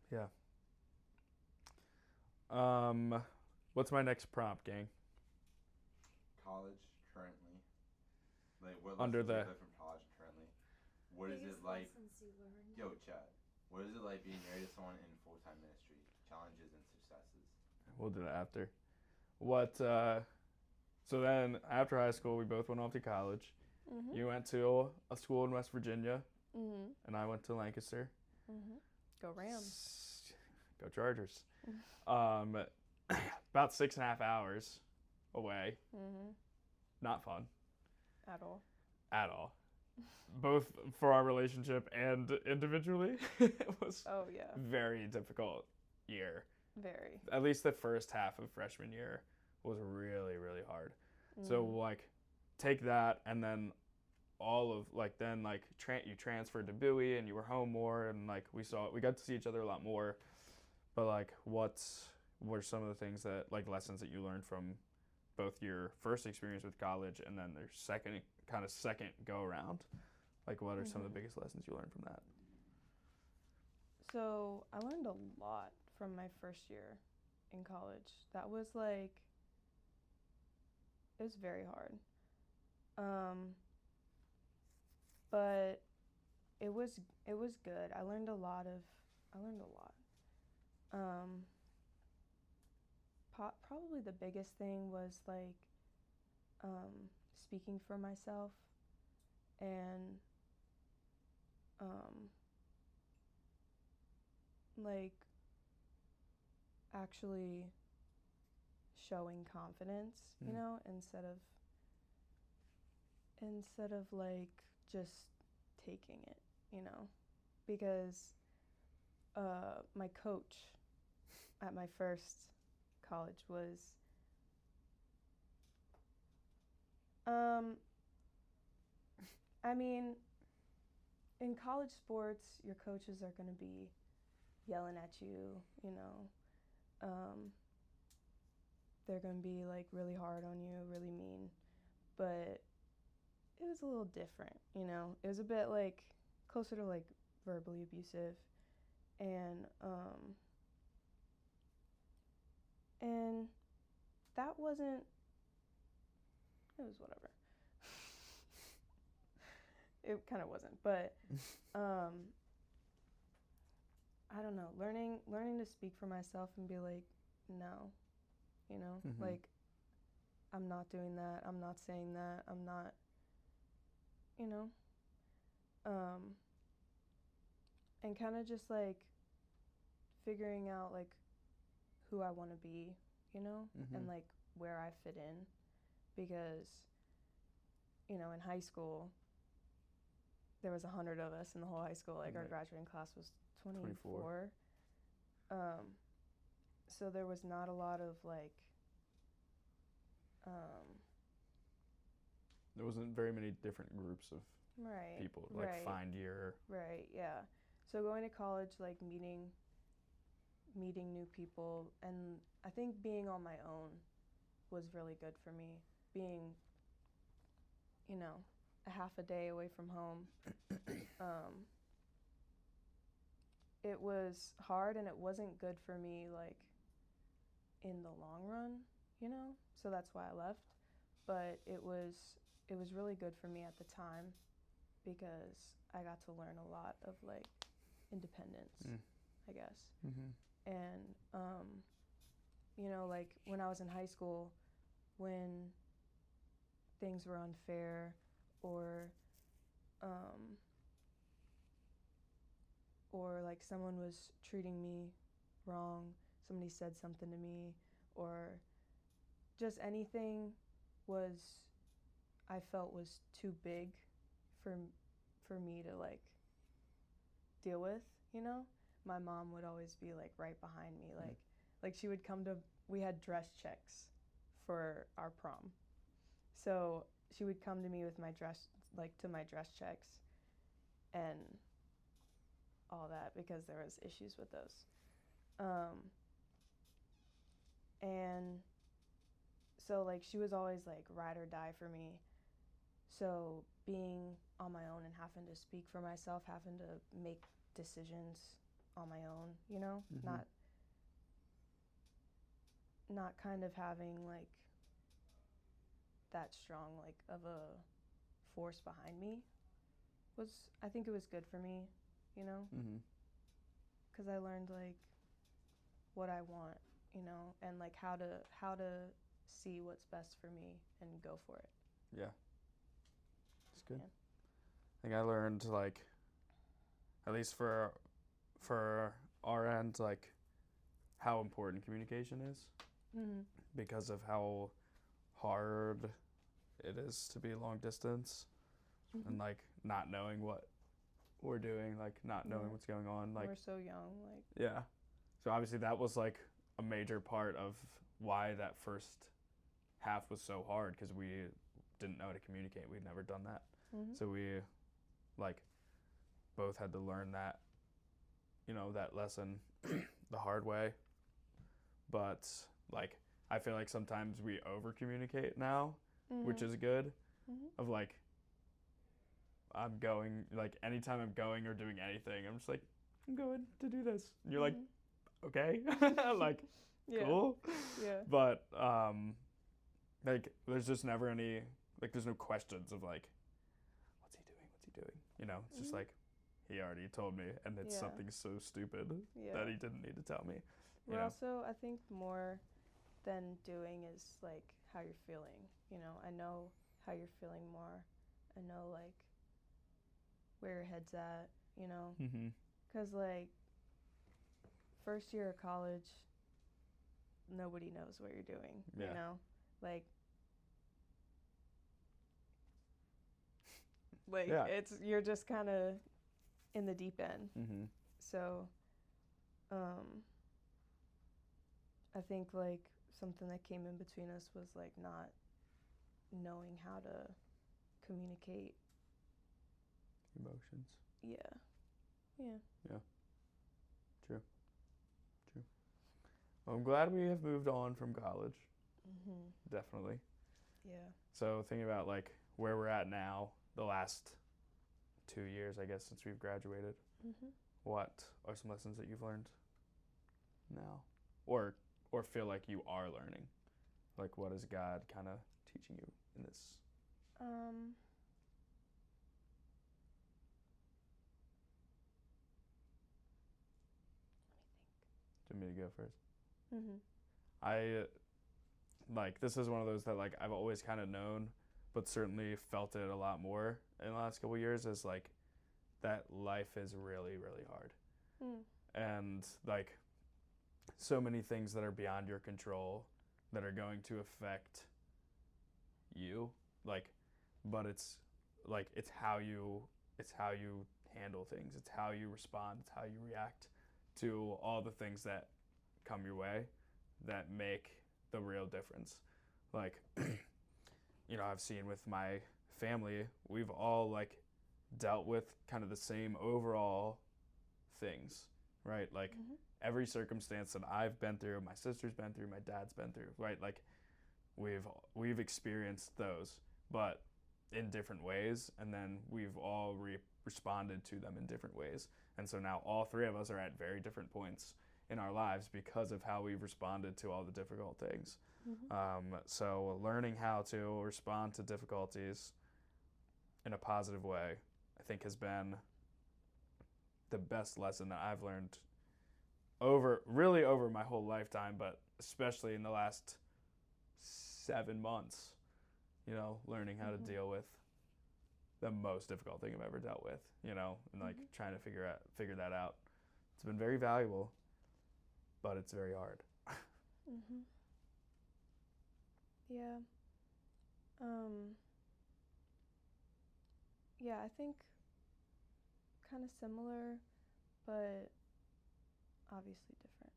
Yeah. What's my next prompt, gang? College currently. Like what Under lessons the- you learned from college currently? What is it like? Yo, Chad. What is it like being married to someone in full-time ministry? Challenges and successes. We'll do that after. So then after high school, we both went off to college. Mm-hmm. You went to a school in West Virginia, Mm-hmm. and I went to Lancaster. Mm-hmm. Go Rams. Go Chargers. About 6.5 hours away. Mm-hmm. Not fun At all. at all. Both for our relationship and individually, it was Oh yeah. very difficult year. Very. At least the first half of freshman year was really, really hard. So like, take that and then all of like then like you transferred to Bowie and you were home more and like we got to see each other a lot more. But like, what were some of the things that like lessons that you learned from both your first experience with college and then their second go around? Like, what are some of the biggest lessons you learned from that? So I learned a lot from my first year in college. That was like, it was very hard. But it was good. I learned a lot. Probably the biggest thing was like speaking for myself and like actually showing confidence, you know, instead of like just taking it, you know, because my coach at my first college was I mean, in college sports, your coaches are going to be yelling at you, you know. They're going to be like really hard on you, really mean. But it was a little different, you know. It was a bit like closer to like verbally abusive. And that wasn't, it was whatever. It kind of wasn't, but I don't know, learning to speak for myself and be like, no, you know, like, I'm not doing that, I'm not saying that, I'm not, you know, and kind of just like figuring out like who I want to be, you know, and like where I fit in, because, you know, in high school, there was 100 of us in the whole high school. Like, our graduating class was 24. So there was not a lot of, like, there wasn't very many different groups of right, people, like find your... Right, yeah. So going to college, like, meeting new people, and I think being on my own was really good for me. Being, you know, a half a day away from home. It was hard and it wasn't good for me, like, in the long run, you know? So that's why I left. But it was really good for me at the time because I got to learn a lot of, like, independence, I guess. And, you know, like, when I was in high school, when things were unfair or like someone was treating me wrong, somebody said something to me, or just anything was I felt was too big for me to like deal with, you know? My mom would always be like right behind me, like she would come to, we had dress checks for our prom. So she would come to me with my dress, like to my dress checks and all that because there was issues with those. And so like she was always like ride or die for me. So being on my own and having to speak for myself, having to make decisions on my own, you know, not kind of having like that strong like of a force behind me was, I think it was good for me, you know, because I learned like what I want, you know, and like how to see what's best for me and go for it. Yeah. It's good. Yeah. I think I learned like, at least for our end, like how important communication is because of how hard it is to be long distance and like not knowing what we're doing, like not knowing what's going on. Like we're so young, like yeah. So obviously that was like a major part of why that first half was so hard, because we didn't know how to communicate. We'd never done that. So we like both had to learn that, you know, that lesson the hard way. But like I feel like sometimes we over communicate now, which is good. Of like, I'm going, like anytime I'm going or doing anything, I'm just like, I'm going to do this. And you're like, okay. Like cool. Yeah. But like there's just never any, like there's no questions of like, what's he doing, you know? It's just like, he already told me, and it's something so stupid that he didn't need to tell me. We're also, I think, more than doing is like how you're feeling, you know? I know how you're feeling more. I know like where your head's at, you know? Because like first year of college, nobody knows what you're doing, you know? Like it's, you're just kind of in the deep end. So I think like something that came in between us was like not knowing how to communicate emotions. Yeah. True. Well, I'm glad we have moved on from college. Definitely. Yeah. So thinking about like where we're at now, the last 2 years, I guess, since we've graduated, what are some lessons that you've learned now, or feel like you are learning? Like, what is God kind of teaching you in this? Do you want me to go first? I like, this is one of those that like I've always kind of known, but certainly felt it a lot more in the last couple of years, is like that life is really, really hard. And like so many things that are beyond your control that are going to affect you, like, but it's like it's how you handle things, it's how you respond, it's how you react to all the things that come your way that make the real difference. Like you know, I've seen with my family, we've all like dealt with kind of the same overall things, right? Like every circumstance that I've been through, my sister's been through, my dad's been through, right? Like we've experienced those, but in different ways, and then we've all responded to them in different ways. And so now all three of us are at very different points in our lives because of how we've responded to all the difficult things. So learning how to respond to difficulties in a positive way, I think, has been the best lesson that I've learned over my whole lifetime, but especially in the last 7 months, you know, learning how to deal with the most difficult thing I've ever dealt with, you know, and like trying to figure that out. It's been very valuable, but it's very hard. Yeah. yeah, I think kind of similar, but obviously different.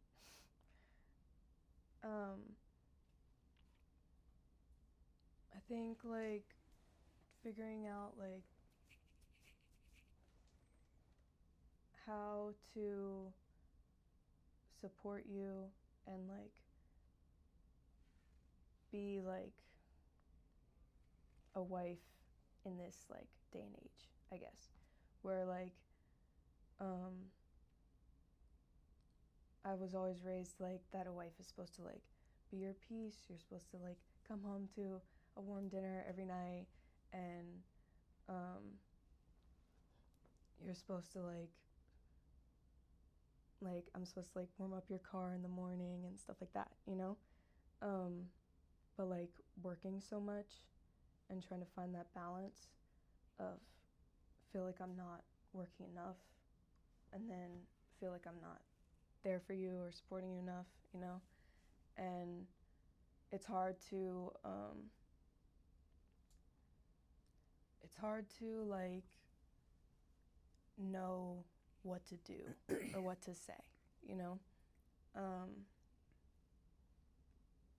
I think like figuring out like how to support you and like be like a wife in this like day and age, I guess, where like I was always raised like that a wife is supposed to like be your peace. You're supposed to like come home to a warm dinner every night, and you're supposed to like I'm supposed to like warm up your car in the morning and stuff like that, you know? But like working so much and trying to find that balance of feel like I'm not working enough and then feel like I'm not there for you or supporting you enough, you know? And it's hard to like know what to do or what to say, you know?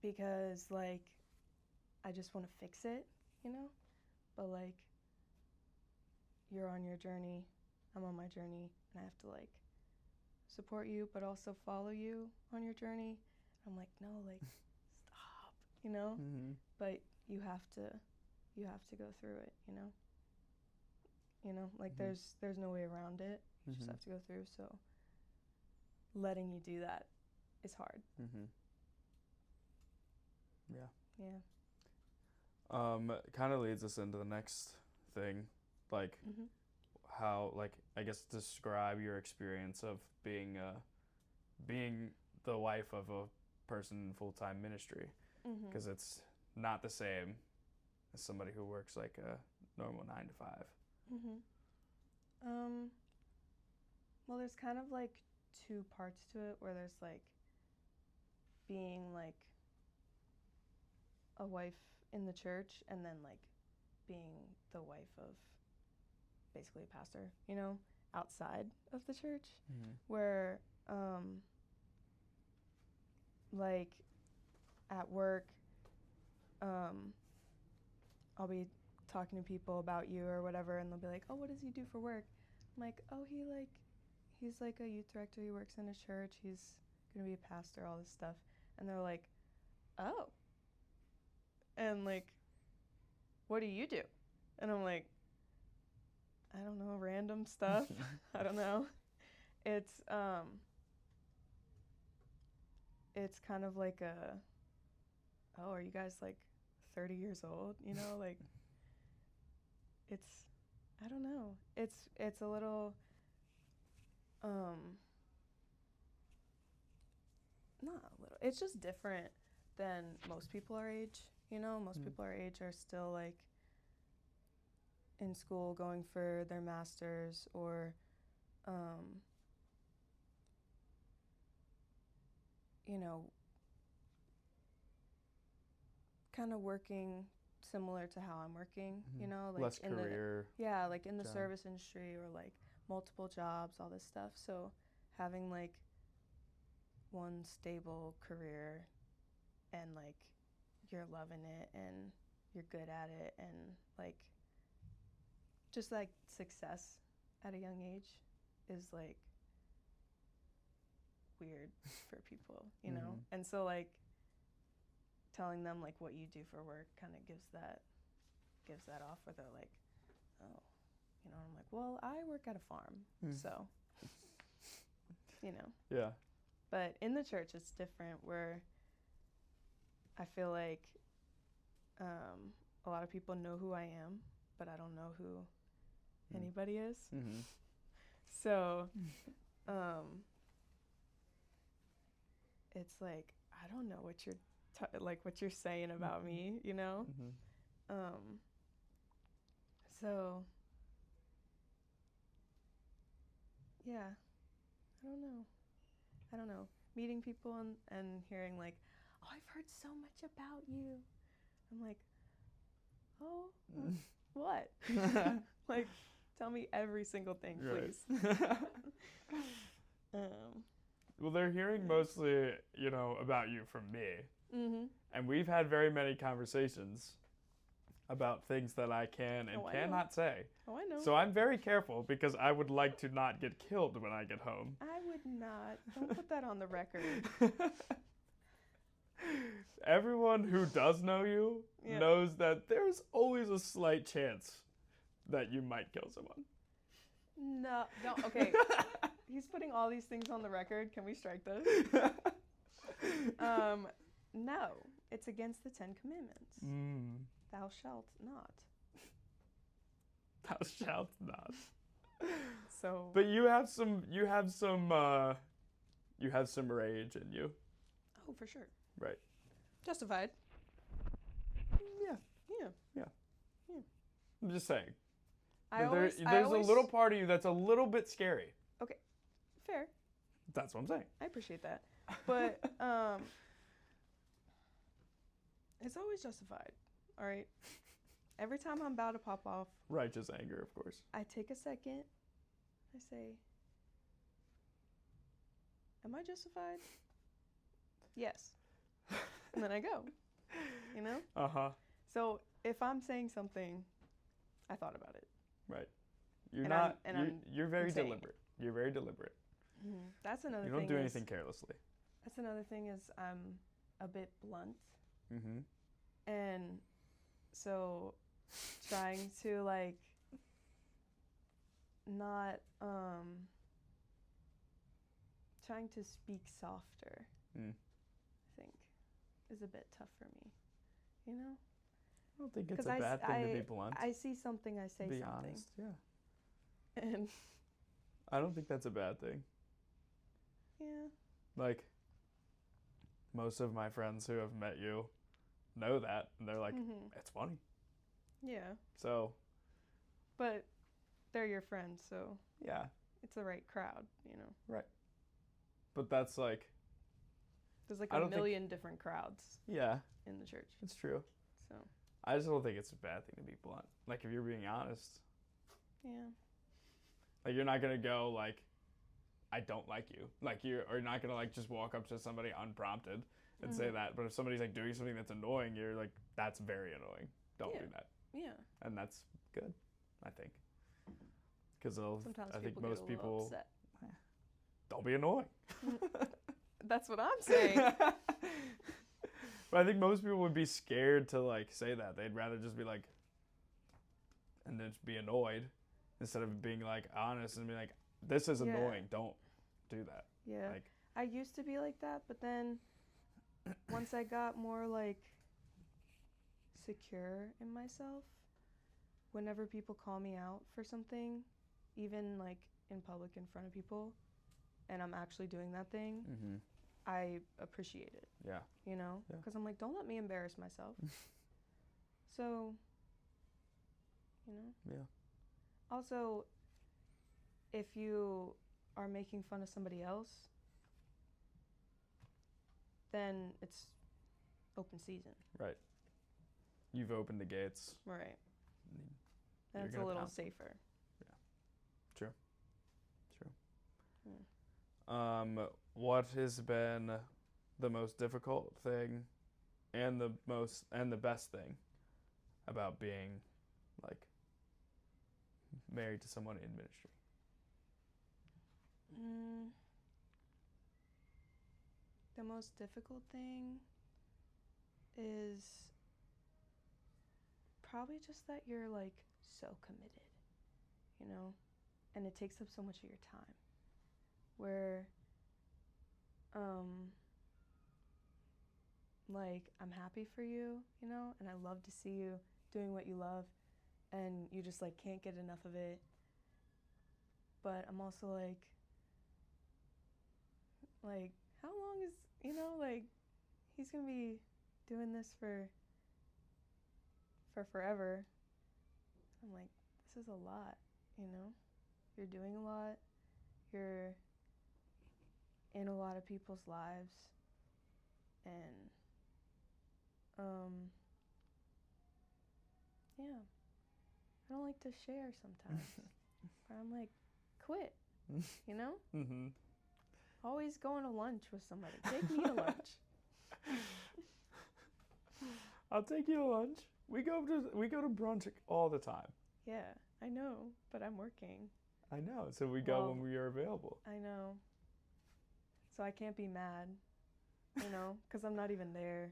Because like I just want to fix it, you know? But like you're on your journey, I'm on my journey, and I have to like support you but also follow you on your journey. I'm like, no, like stop, you know? Mm-hmm. But you have to go through it, you know? Like Mm-hmm. there's no way around it. You just have to go through, so letting you do that is hard. Mm-hmm. Yeah. Yeah. Kind of leads us into the next thing, like Mm-hmm. how, like, I guess describe your experience of being the wife of a person in full-time ministry, because it's not the same as somebody who works like a normal 9 to 5. Well, there's kind of like two parts to it, where there's like being like a wife in the church and then like being the wife of basically a pastor, you know, outside of the church, where like at work I'll be talking to people about you or whatever, and they'll be like, oh, what does he do for work? I'm like, oh, he's like a youth director, he works in a church, he's gonna be a pastor, all this stuff. And they're like, oh, and like, what do you do? And I'm like, I don't know, random stuff. I don't know. It's kind of like oh, are you guys like 30 years old? You know, like it's, I don't know. It's a little not a little. It's just different than most people our age. You know, most people our age are still like in school going for their masters, or you know, kind of working similar to how I'm working, you know, like less in career. like in the job. service industry, or like multiple jobs, all this stuff. So having like one stable career and like you're loving it and you're good at it, and like just like success at a young age is like weird for people, you know? And so like telling them like what you do for work kind of gives that off, where they're like, oh, you know, I'm like, well, I work at a farm, so you know. Yeah. But in the church it's different, where I feel like a lot of people know who I am, but I don't know who anybody is. So it's like, I don't know what you're what you're saying about me, you know? So yeah, I don't know. Meeting people and hearing like, oh, I've heard so much about you. I'm like, oh, What? Like, tell me every single thing, Right. please. Well, they're hearing mostly, you know, about you from me. Mm-hmm. And we've had very many conversations about things that I can and Oh, I know. cannot say. Oh, I know. So I'm very careful because I would like to not get killed when I get home. I would not. Don't put that on the record. Everyone who does know you Yeah. knows that there's always a slight chance that you might kill someone. No, don't. Okay. He's putting all these things on the record. Can we strike those? No. It's against the 10 Commandments. Thou shalt not. Thou shalt not. So. But you have some rage in you. Oh, for sure. Right. Justified. Yeah. Yeah. I'm just saying. I There's always a little part of you that's a little bit scary. fair. That's what I'm saying. I appreciate that. But it's always justified. All right. Every time I'm about to pop off, Righteous anger, of course. I take a second. I say, am I justified? Yes. And then I go. You know? Uh-huh. So if I'm saying something, I thought about it. Right. You're And not. I'm you're very saying it. deliberate. You're very deliberate. That's another You thing. don't do is- anything carelessly. That's another thing is I'm a bit blunt. Mm-hmm. And so trying to like not trying to speak softer, Mm. I think, is a bit tough for me. You know? I don't think it's 'Cause a bad thing to be blunt. I see something, I say to be something. honest. Yeah. And I don't think that's a bad thing. yeah. Like, most of my friends who have met you know that, and they're like, it's funny. Yeah. So, But they're your friends, so yeah. it's the right crowd, you know. But that's like, There's like I a don't think- million different crowds yeah, in the church. it's true. So I just don't think it's a bad thing to be blunt. Like, if you're being honest, yeah. like, you're not going to go, like, I don't like you. Like, you're not going to, like, just walk up to somebody unprompted and say that. But if somebody's, like, doing something that's annoying, you're like, that's very annoying. Don't do that. Yeah. And that's good, I think. Because Sometimes I think people most get a people little upset. don't be annoying. That's what I'm saying. But I think most people would be scared to, like, say that. They'd rather just be like, and then just be annoyed instead of being, like, honest and be like, this is Yeah. annoying. Don't do that. Yeah. Like, I used to be like that, but then once I got more like secure in myself, whenever people call me out for something, even like in public in front of people, and I'm actually doing that thing, mm-hmm. I appreciate it. Yeah. You know? Yeah. Because I'm like, don't let me embarrass myself. So, you know? Yeah. Also, if you are making fun of somebody else, then it's open season. Right. You've opened the gates. Right. You're That's a gonna little pounce. safer. True. Hmm. What has been the most difficult thing and the best thing about being, like, married to someone in ministry? The most difficult thing is probably just that you're like so committed, you know, and it takes up so much of your time. Where, like, I'm happy for you, you know, and I love to see you doing what you love, and you just like can't get enough of it. But I'm also like how long is, you know, like, he's gonna be doing this for forever. I'm like, this is a lot, you know? You're doing a lot. You're in a lot of people's lives. And, yeah. I don't like to share sometimes. But I'm like, quit. You know? Mm-hmm. Always going to lunch with somebody. Take me to lunch. I'll take you to lunch. We go to brunch all the time. Yeah, I know, but I'm working. I know. So we go when we are available. I know. So I can't be mad, you know, because I'm not even there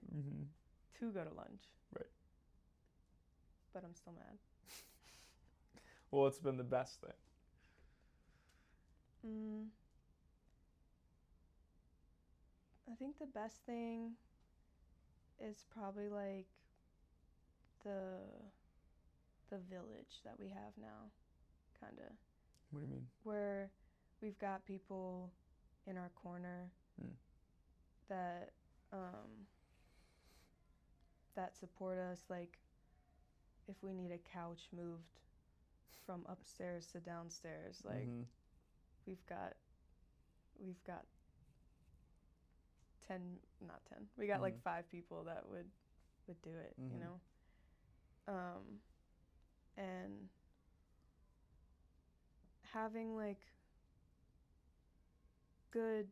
to go to lunch. Right. But I'm still mad. Well, it's been the best thing. I think the best thing is probably like the village that we have now, kind of. What do you mean? Where we've got people in our corner that that support us. Like, if we need a couch moved from upstairs to downstairs, like we've got 10, not 10. We got like 5 people that would do it, you know. And having like good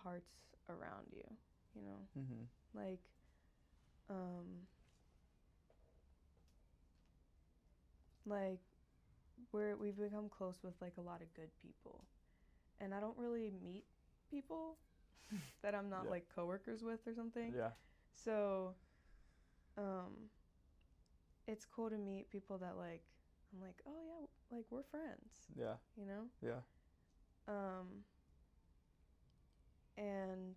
hearts around you, you know. Like like we've become close with like a lot of good people, and I don't really meet people that I'm not like coworkers with or something. Yeah. So it's cool to meet people that like I'm like, oh yeah, like we're friends. Yeah. You know? Yeah. And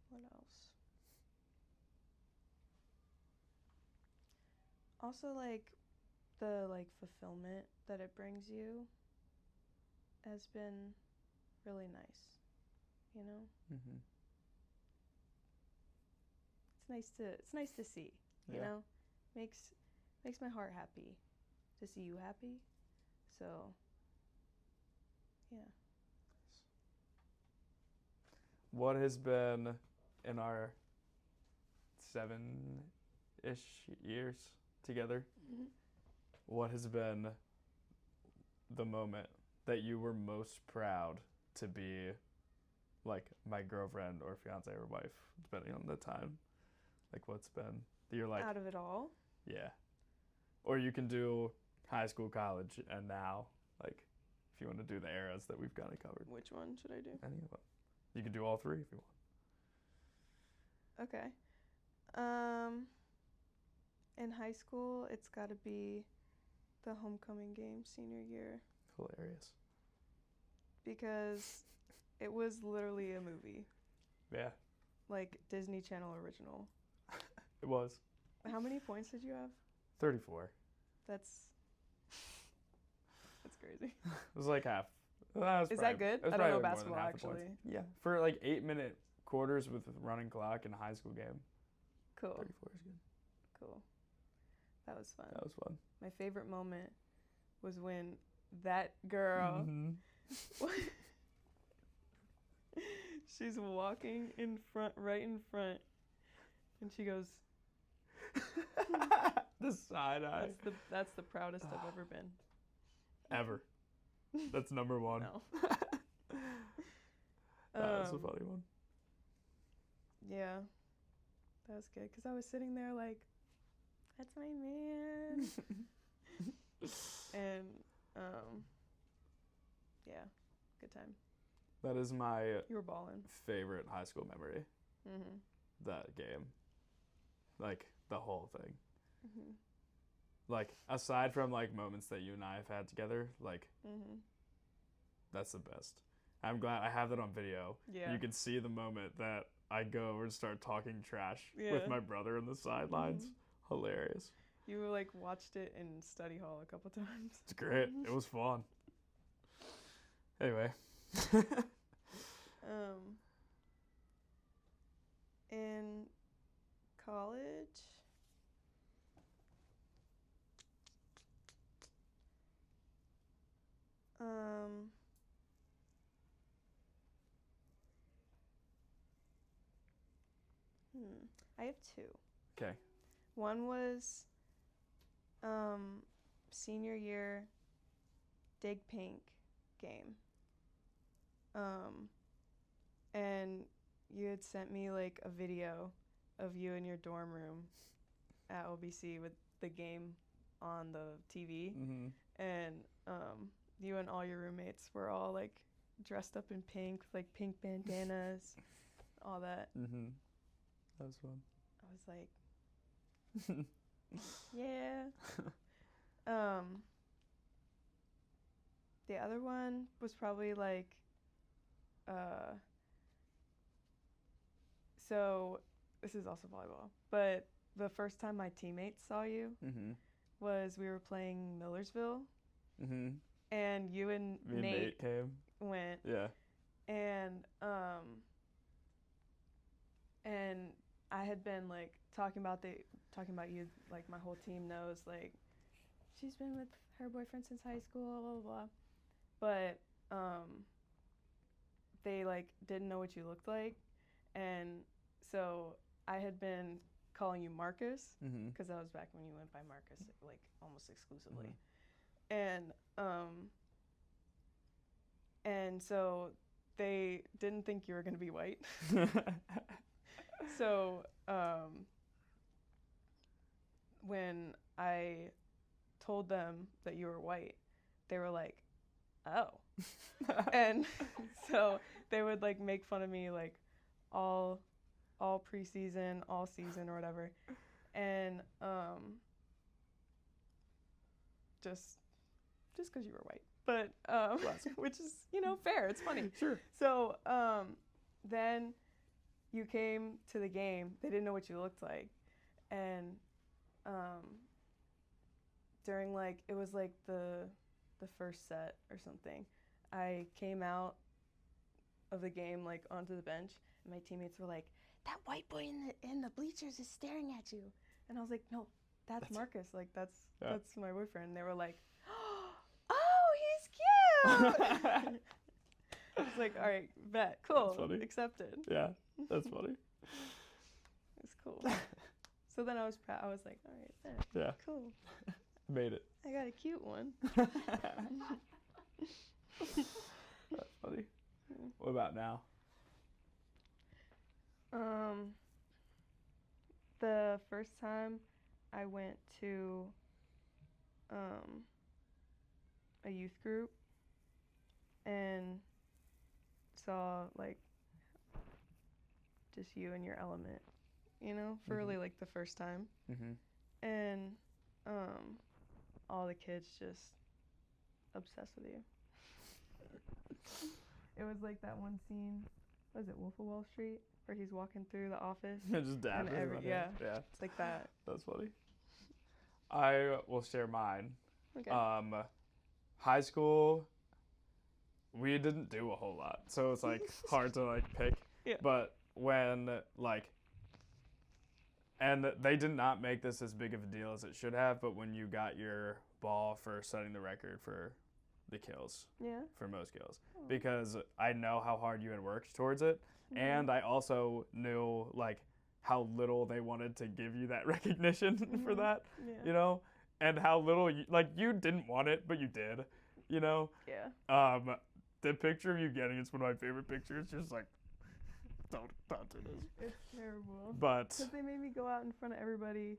what else? Also, like, the, like, fulfillment that it brings you has been really nice, you know? It's nice to see, you know? Makes my heart happy to see you happy. So, yeah. What has been in our 7-ish years together? What has been the moment that you were most proud to be, like, my girlfriend or fiance or wife, depending on the time? Like, what's been, you're like, out of it all? Yeah. Or you can do high school, college, and now, like, if you want to do the eras that we've kind of covered. Which one should I do? Any of them. You can do all 3 if you want. Okay. In high school, it's got to be the homecoming game senior year. Hilarious. Because it was literally a movie. Yeah. Like Disney Channel original. It was. How many points did you have? 34. That's crazy. It was like half. Is that good? I don't know basketball, actually. Yeah. For like 8-minute quarters with a running clock in a high school game. Cool. 34 is good. Cool. That was fun. That was fun. My favorite moment was when that girl, she's walking in front, right in front, and she goes, the side eye. That's the proudest I've ever been. Ever. That's number 1. No. That was a funny one. Yeah. That was good, because I was sitting there like, that's my man. And, yeah, good time. That is my You were balling. favorite high school memory. That game. Like, the whole thing. Like, aside from, like, moments that you and I have had together, like, that's the best. I'm glad I have that on video. Yeah. You can see the moment that I go over and start talking trash with my brother in the sidelines. Hilarious. You, like, watched it in study hall a couple times. It's great. It was fun. Anyway. In college, I have two. Okay. One was senior year Dig Pink game. And you had sent me like a video of you in your dorm room at OBC with the game on the TV. Mm-hmm. And you and all your roommates were all like dressed up in pink with like pink bandanas, all that. Mm-hmm. That was fun. I was like, yeah. The other one was probably like, so this is also volleyball, but the first time my teammates saw you Mm-hmm. was we were playing Millersville, Mm-hmm. and you and Me and Nate came. went, Yeah. and I had been like talking about you, like my whole team knows, like she's been with her boyfriend since high school, blah blah blah. But they like didn't know what you looked like, and so I had been calling you Marcus Mm-hmm. because that was back when you went by Marcus like almost exclusively. Mm-hmm. And so they didn't think you were gonna be white. So when I told them that you were white, they were like, oh. And so they would like make fun of me like all preseason, all season or whatever. And just because you were white. But which is, fair. It's funny. Sure. So then you came to the game. They didn't know what you looked like. And during like, it was like the first set or something, I came out of the game like onto the bench, and my teammates were like, that white boy in the bleachers is staring at you. And I was like, no, that's Marcus. Like that's my boyfriend. And they were like, oh, he's cute. It's like, all right, bet, cool, accepted. Yeah, that's funny. It's cool. So then I was proud. I was like, all right, bet. Yeah. Cool. Made it. I got a cute one. That's funny. What about now? The first time I went to a youth group and saw like just you in your element, for really like the first time. Mm-hmm. And all the kids just obsessed with you. It was like that one scene, was it Wolf of Wall Street, where he's walking through the office? Just dabbing. Yeah. Yeah. It's like that. That's funny. I will share mine. Okay. High school, we didn't do a whole lot, so it's like hard to like pick. Yeah. But when like, and they did not make this as big of a deal as it should have, but when you got your ball for setting the record for the kills, for most kills, because I know how hard you had worked towards it, and I also knew like how little they wanted to give you that recognition for that, and how little you didn't want it, but you did, Yeah. The picture of you getting it's one of my favorite pictures. Just like, don't do this. It's terrible. But because they made me go out in front of everybody,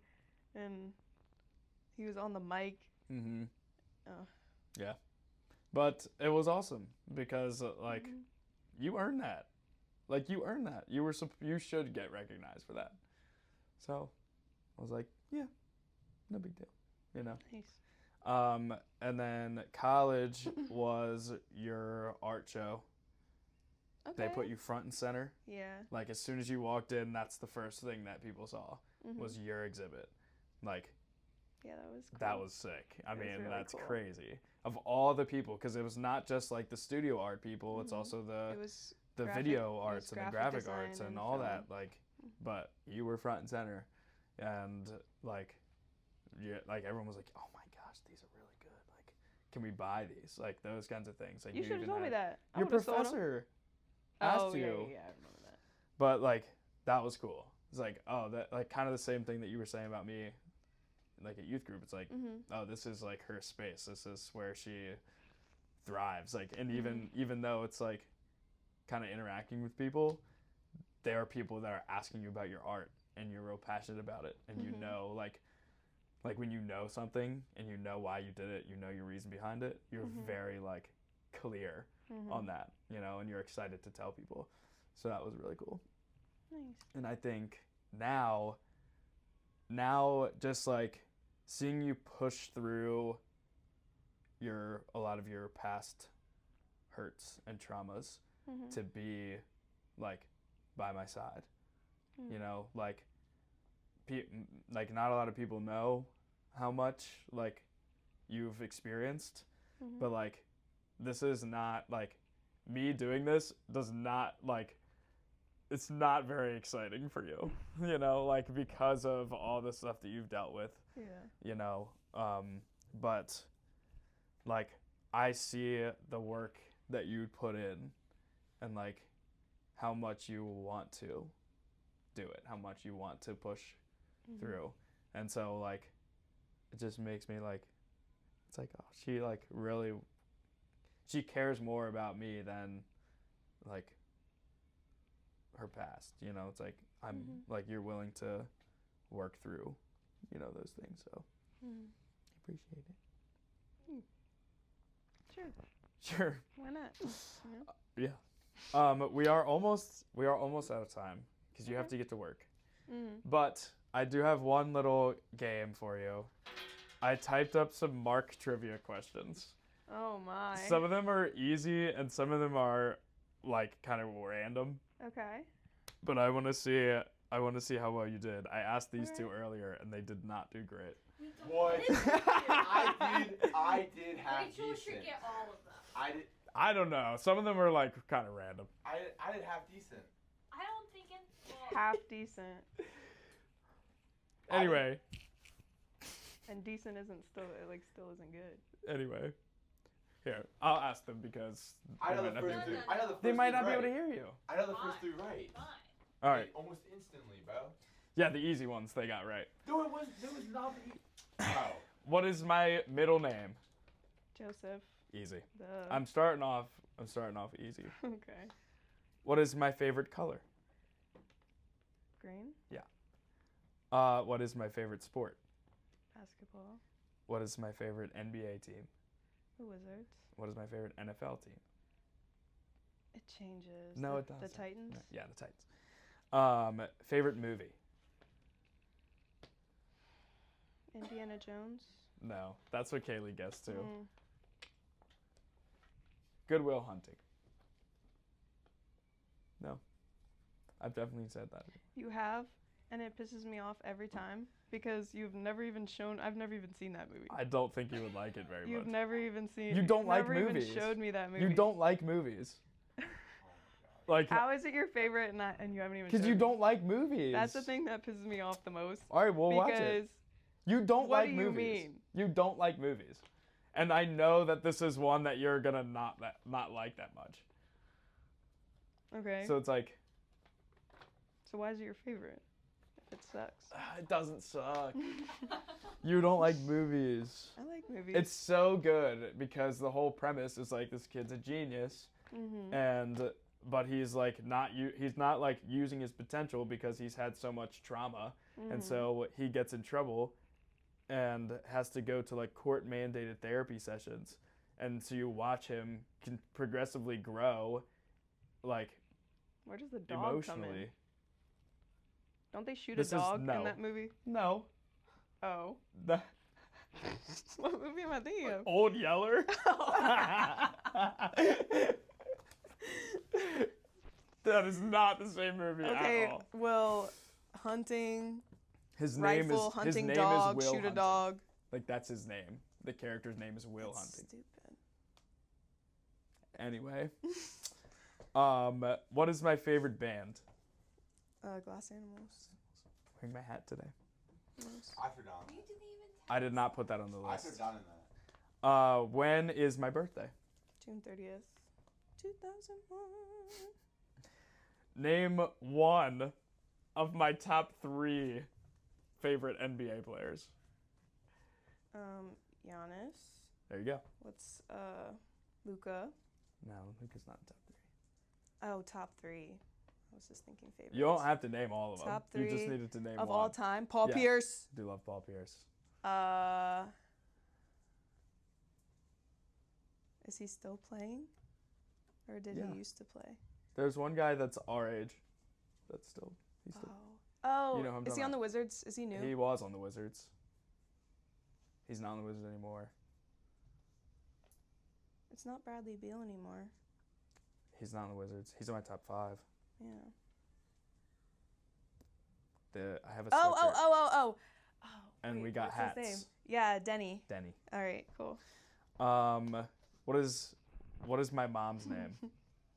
and he was on the mic. Mm-hmm. Oh. Yeah. But it was awesome because you earned that. Like you earned that. You should get recognized for that. So I was like, yeah, no big deal. Nice. And then college was your art show. Okay. They put you front and center. Yeah. Like as soon as you walked in, that's the first thing that people saw was your exhibit. Like, yeah, that was cool. That was sick. I mean, really that's cool. crazy. Of all the people, because it was not just like the studio art people, it's also the video arts and the graphic arts and all that. Like, but you were front and center, and like everyone was like, "Oh my gosh, these are really good. Like, can we buy these?" Like those kinds of things. Like you should have told me that. Your professor asked you. Yeah, I remember that. But like that was cool. it's like, oh, that like kind of the same thing that you were saying about me, like at youth group. It's like, oh, this is like her space. This is where she thrives. Like, and even though it's like kind of interacting with people, there are people that are asking you about your art, and you're real passionate about it, and you know, like when you know something and you know why you did it, you know your reason behind it, you're very like clear on that, you know, and you're excited to tell people. So that was really cool. Nice. And I think now just like seeing you push through a lot of your past hurts and traumas to be like by my side, you know, like not a lot of people know how much like you've experienced, but like this is not like me doing this does not like, it's not very exciting for you, you know, like because of all the stuff that you've dealt with, you know, but like I see the work that you put in and like how much you want to do it, how much you want to push through. And so like it just makes me like, it's like, oh, she like really, she cares more about me than like her past, you know. It's like I'm like, you're willing to work through, you know, those things. So I appreciate it. Sure. Why not? Yeah. We are almost out of time because you have to get to work. But I do have one little game for you. I typed up some Mark trivia questions. Oh my. Some of them are easy and some of them are like kind of random. Okay. But I want to see how well you did. I asked these two earlier and they did not do great. What? I did have Rachel decent. should get all of them. I don't know. Some of them are like kind of random. I did half decent. I don't think it. Half decent. Anyway. And decent still isn't good. Anyway. Here, I'll ask them because I know the first three. I know the first they might not three be able to right. hear you. I know the first three right. Fine. All right. Like, almost instantly, bro. Yeah, the easy ones they got right. No, it was not the. Oh. What is my middle name? Joseph. Easy. Duh. I'm starting off easy. Okay. What is my favorite color? Green. Yeah. What is my favorite sport? Basketball. What is my favorite NBA team? The Wizards. What is my favorite NFL team? It changes. No, it doesn't. The Titans. Yeah, the Titans. Favorite movie? Indiana Jones. No, that's what Kaylee guessed too. Good Will Hunting. No, I've definitely said that. You have, and it pisses me off every time because I've never even seen that movie. I don't think you would like it very much. You've never even seen. You don't like never movies. Even showed me that movie. You don't like movies. Like, how is it your favorite and you haven't even? Because you don't like movies. That's the thing that pisses me off the most. All right, we'll watch it. You don't like movies. What do you mean? You don't like movies, and I know that this is one that you're gonna not like that much. Okay. So it's like. So why is it your favorite? If it sucks. It doesn't suck. You don't like movies. I like movies. It's so good because the whole premise is like this kid's a genius, but he's like he's not like using his potential because he's had so much trauma, and so he gets in trouble, and has to go to like court mandated therapy sessions, and so you watch him progressively grow, like. Where does the dog emotionally. come in? Don't they shoot a dog in that movie? No. Oh. What movie am I thinking of? Old Yeller? That is not the same movie at all. Well, hunting, his rifle, name is, hunting his name dog, is Will shoot Hunting. a dog. Like, that's his name. The character's name is Will That's Hunting. stupid. Anyway. What is my favorite band? Glass Animals. Wearing my hat today. I forgot. You didn't even. I did not put that on the I list. forgot in that. When is my birthday? June 30th, 2001. Name one of my top 3 favorite NBA players. Giannis. There you go. What's Luca? No, Luka's not top 3. Oh, top 3. I was just thinking favorites. You don't have to name all of them. Top You just 3 needed to name of one. all time. Paul Yeah. Pierce. I do love Paul Pierce. Is he still playing? Or did Yeah. he used to play? There's one guy that's our age. He's still. Oh, You know who I'm is talking he on about. the Wizards? Is he new? He was on the Wizards. He's not on the Wizards anymore. It's not Bradley Beal anymore. He's not on the Wizards. He's in my top 5. Yeah. I have a sweatshirt. Oh. And wait, we got what's hats. his name? Yeah, Denny. Denny. All right, cool. What is my mom's name?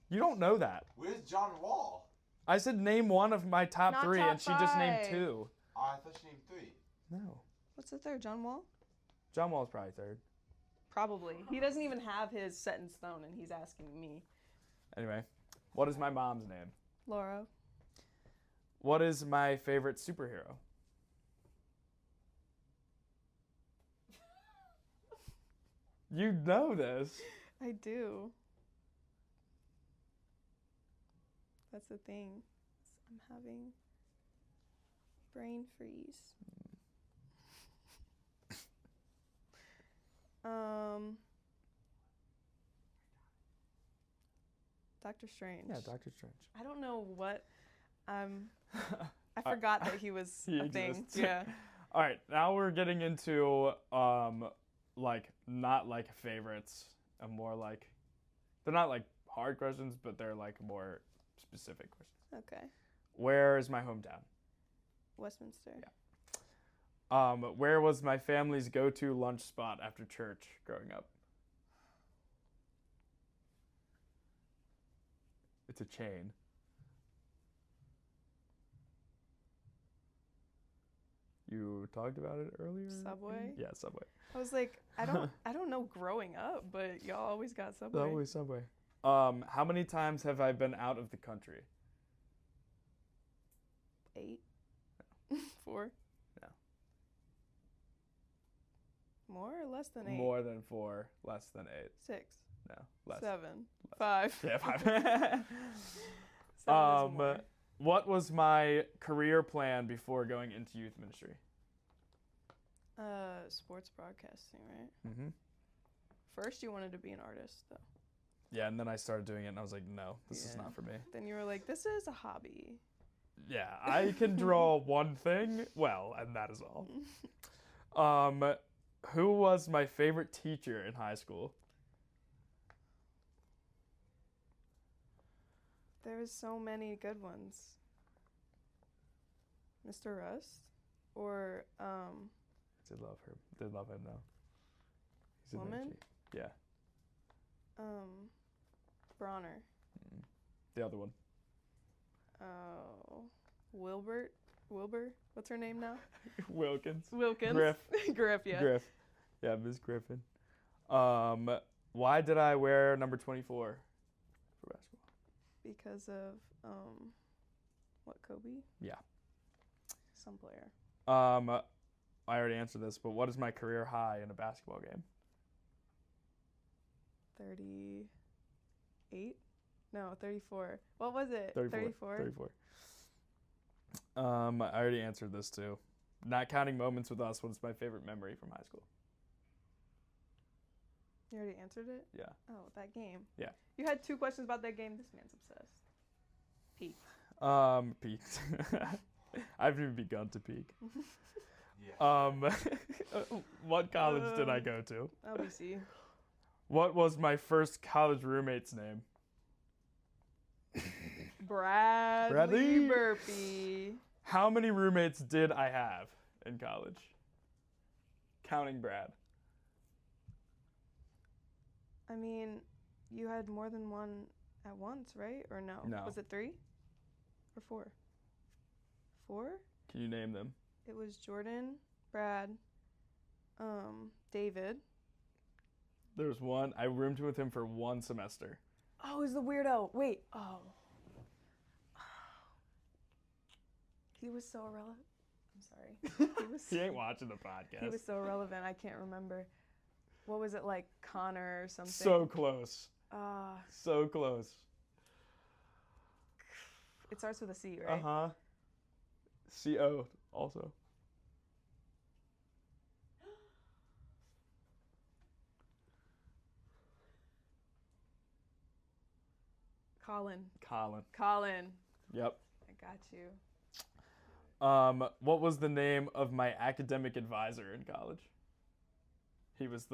You don't know that. Where's John Wall? I said name one of my top Not 3, top and she just named 5. 2. Oh, I thought she named 3. No. What's the third? John Wall? John Wall's probably 3rd. Probably. He doesn't even have his set in stone, and he's asking me. Anyway, what is my mom's name? Laura. What is my favorite superhero? You know this. I do. That's the thing. I'm having brain freeze. Doctor Strange. Yeah, Doctor Strange. I don't know what I forgot that he was He a thing. exists. Yeah. All right, now we're getting into like not like favorites, and more like they're not like hard questions, but they're like more specific questions. Okay. Where is my hometown? Westminster. Yeah. Where was my family's go-to lunch spot after church growing up? It's a chain. You talked about it earlier? Subway? Yeah, Subway. I was like, I don't know growing up, but y'all always got Subway. Always Subway. How many times have I been out of the country? 8. 4. No. More or less than 8? More than 4, less than 8. 6. No, less. 7. 5. Yeah, 5. 7 is more. What was my career plan before going into youth ministry? Sports broadcasting, right? Mm-hmm. First, you wanted to be an artist, though. Yeah, and then I started doing it, and I was like, no, this is not for me. Then you were like, this is a hobby. Yeah, I can draw one thing well, and that is all. Who was my favorite teacher in high school? There's so many good ones. Mr. Rust? Or, Did love her. Did love him, though. He's an Woman? OG. Yeah. Bronner. The other one. Oh, Wilbur? What's her name now? Wilkins. Wilkins. Griff. Griff, yeah. Griff. Yeah, Miss Griffin. Why did I wear number 24 for basketball? Because of, what, Kobe? Yeah. Some player. I already answered this, but what is my career high in a basketball game? 38? No, 34. What was it? 34. 34. I already answered this too. Not counting moments with us, what is my favorite memory from high school? You already answered it? Yeah. Oh, that game. Yeah. You had 2 questions about that game. This man's obsessed. Peaked. Peaked. I haven't even begun to peak. Yeah. What college did I go to? LBC. What was my first college roommate's name? Bradley Burpee. How many roommates did I have in college? Counting Brad. I mean, you had more than one at once, right? Or no? No. Was it 3 or 4? 4? Can you name them? It was Jordan, Brad, David. There was one. I roomed with him for 1 semester. Oh, it was the weirdo. Wait. Oh. He was so irrelevant. I'm sorry. He ain't watching the podcast. He was so irrelevant. I can't remember. What was it like, Connor or something? So close. Ah. So close. It starts with a C, right? Uh-huh. C-O also. Colin. Yep. I got you. What was the name of my academic advisor in college? He was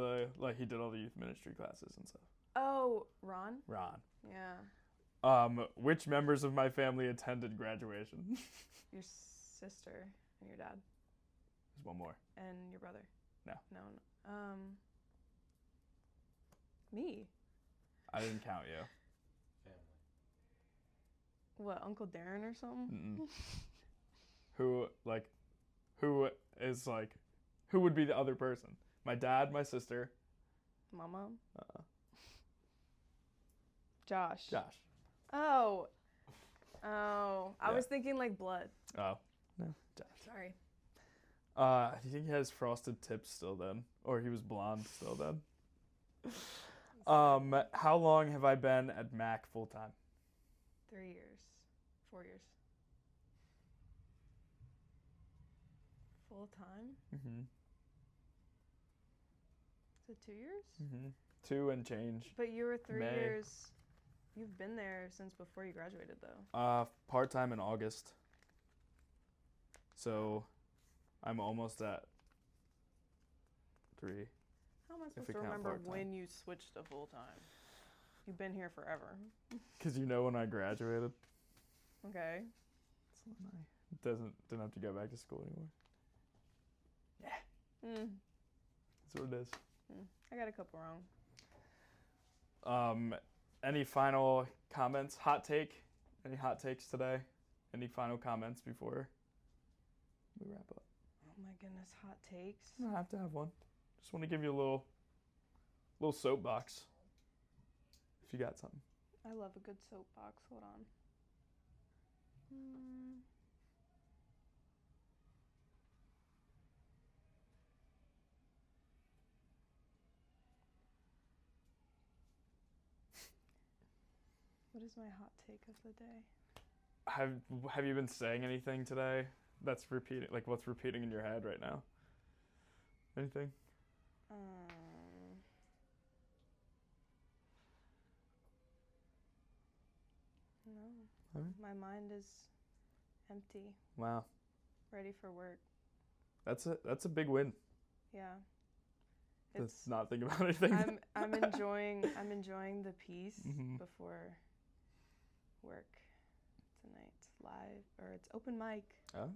he did all the youth ministry classes and stuff. Oh, Ron? Ron. Yeah. Which members of my family attended graduation? Your sister and your dad. There's one more. And your brother. No. No. Me. I didn't count you. Family. What, Uncle Darren or something? Mm-mm. Who would be the other person? My dad, my sister. My mom? Josh. Oh. I Yeah. was thinking like blood. Oh. No. Josh. Sorry. Do you think he has frosted tips still then? Or he was blonde still then? How long have I been at Mac full time? 3 years. 4 years. Full time? Mm-hmm. Is it 2 years? Mm-hmm. 2 and change. But you were 3 May. years. You've been there since before you graduated, though. Part-time in August. So, I'm almost at 3. How am I If supposed we to count remember part-time. when you switched to full time? You've been here forever. Because you know when I graduated. Okay. Didn't have to go back to school anymore. That's what it is. I got a couple wrong. Any final comments? Hot take? Any hot takes today? Any final comments before we wrap up? Oh my goodness, hot takes. You don't have to have one. Just want to give you a little soapbox. If you got something. I love a good soapbox. Hold on. What is my hot take of the day? Have you been saying anything today that's repeating, like what's repeating in your head right now? Anything? No. All right. My mind is empty, Wow. ready for work. That's a big win. Yeah. To not think about anything. I'm enjoying the peace Mhm. before work tonight. Live, or it's open mic. Oh.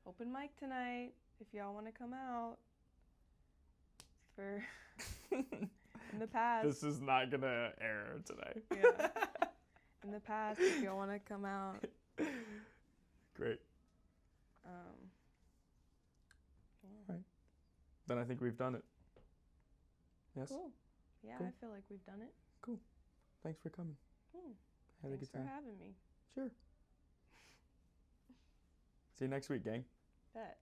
Open mic tonight if y'all want to come out. For in the past. This is not gonna air today. Yeah. In the past, if y'all want to come out. Great. Yeah. Right. Then I think we've done it. Yes. Cool. Yeah, Cool. I feel like we've done it. Thanks for coming. Had a Thanks good for time. having me. Sure. See you next week, gang. Bet.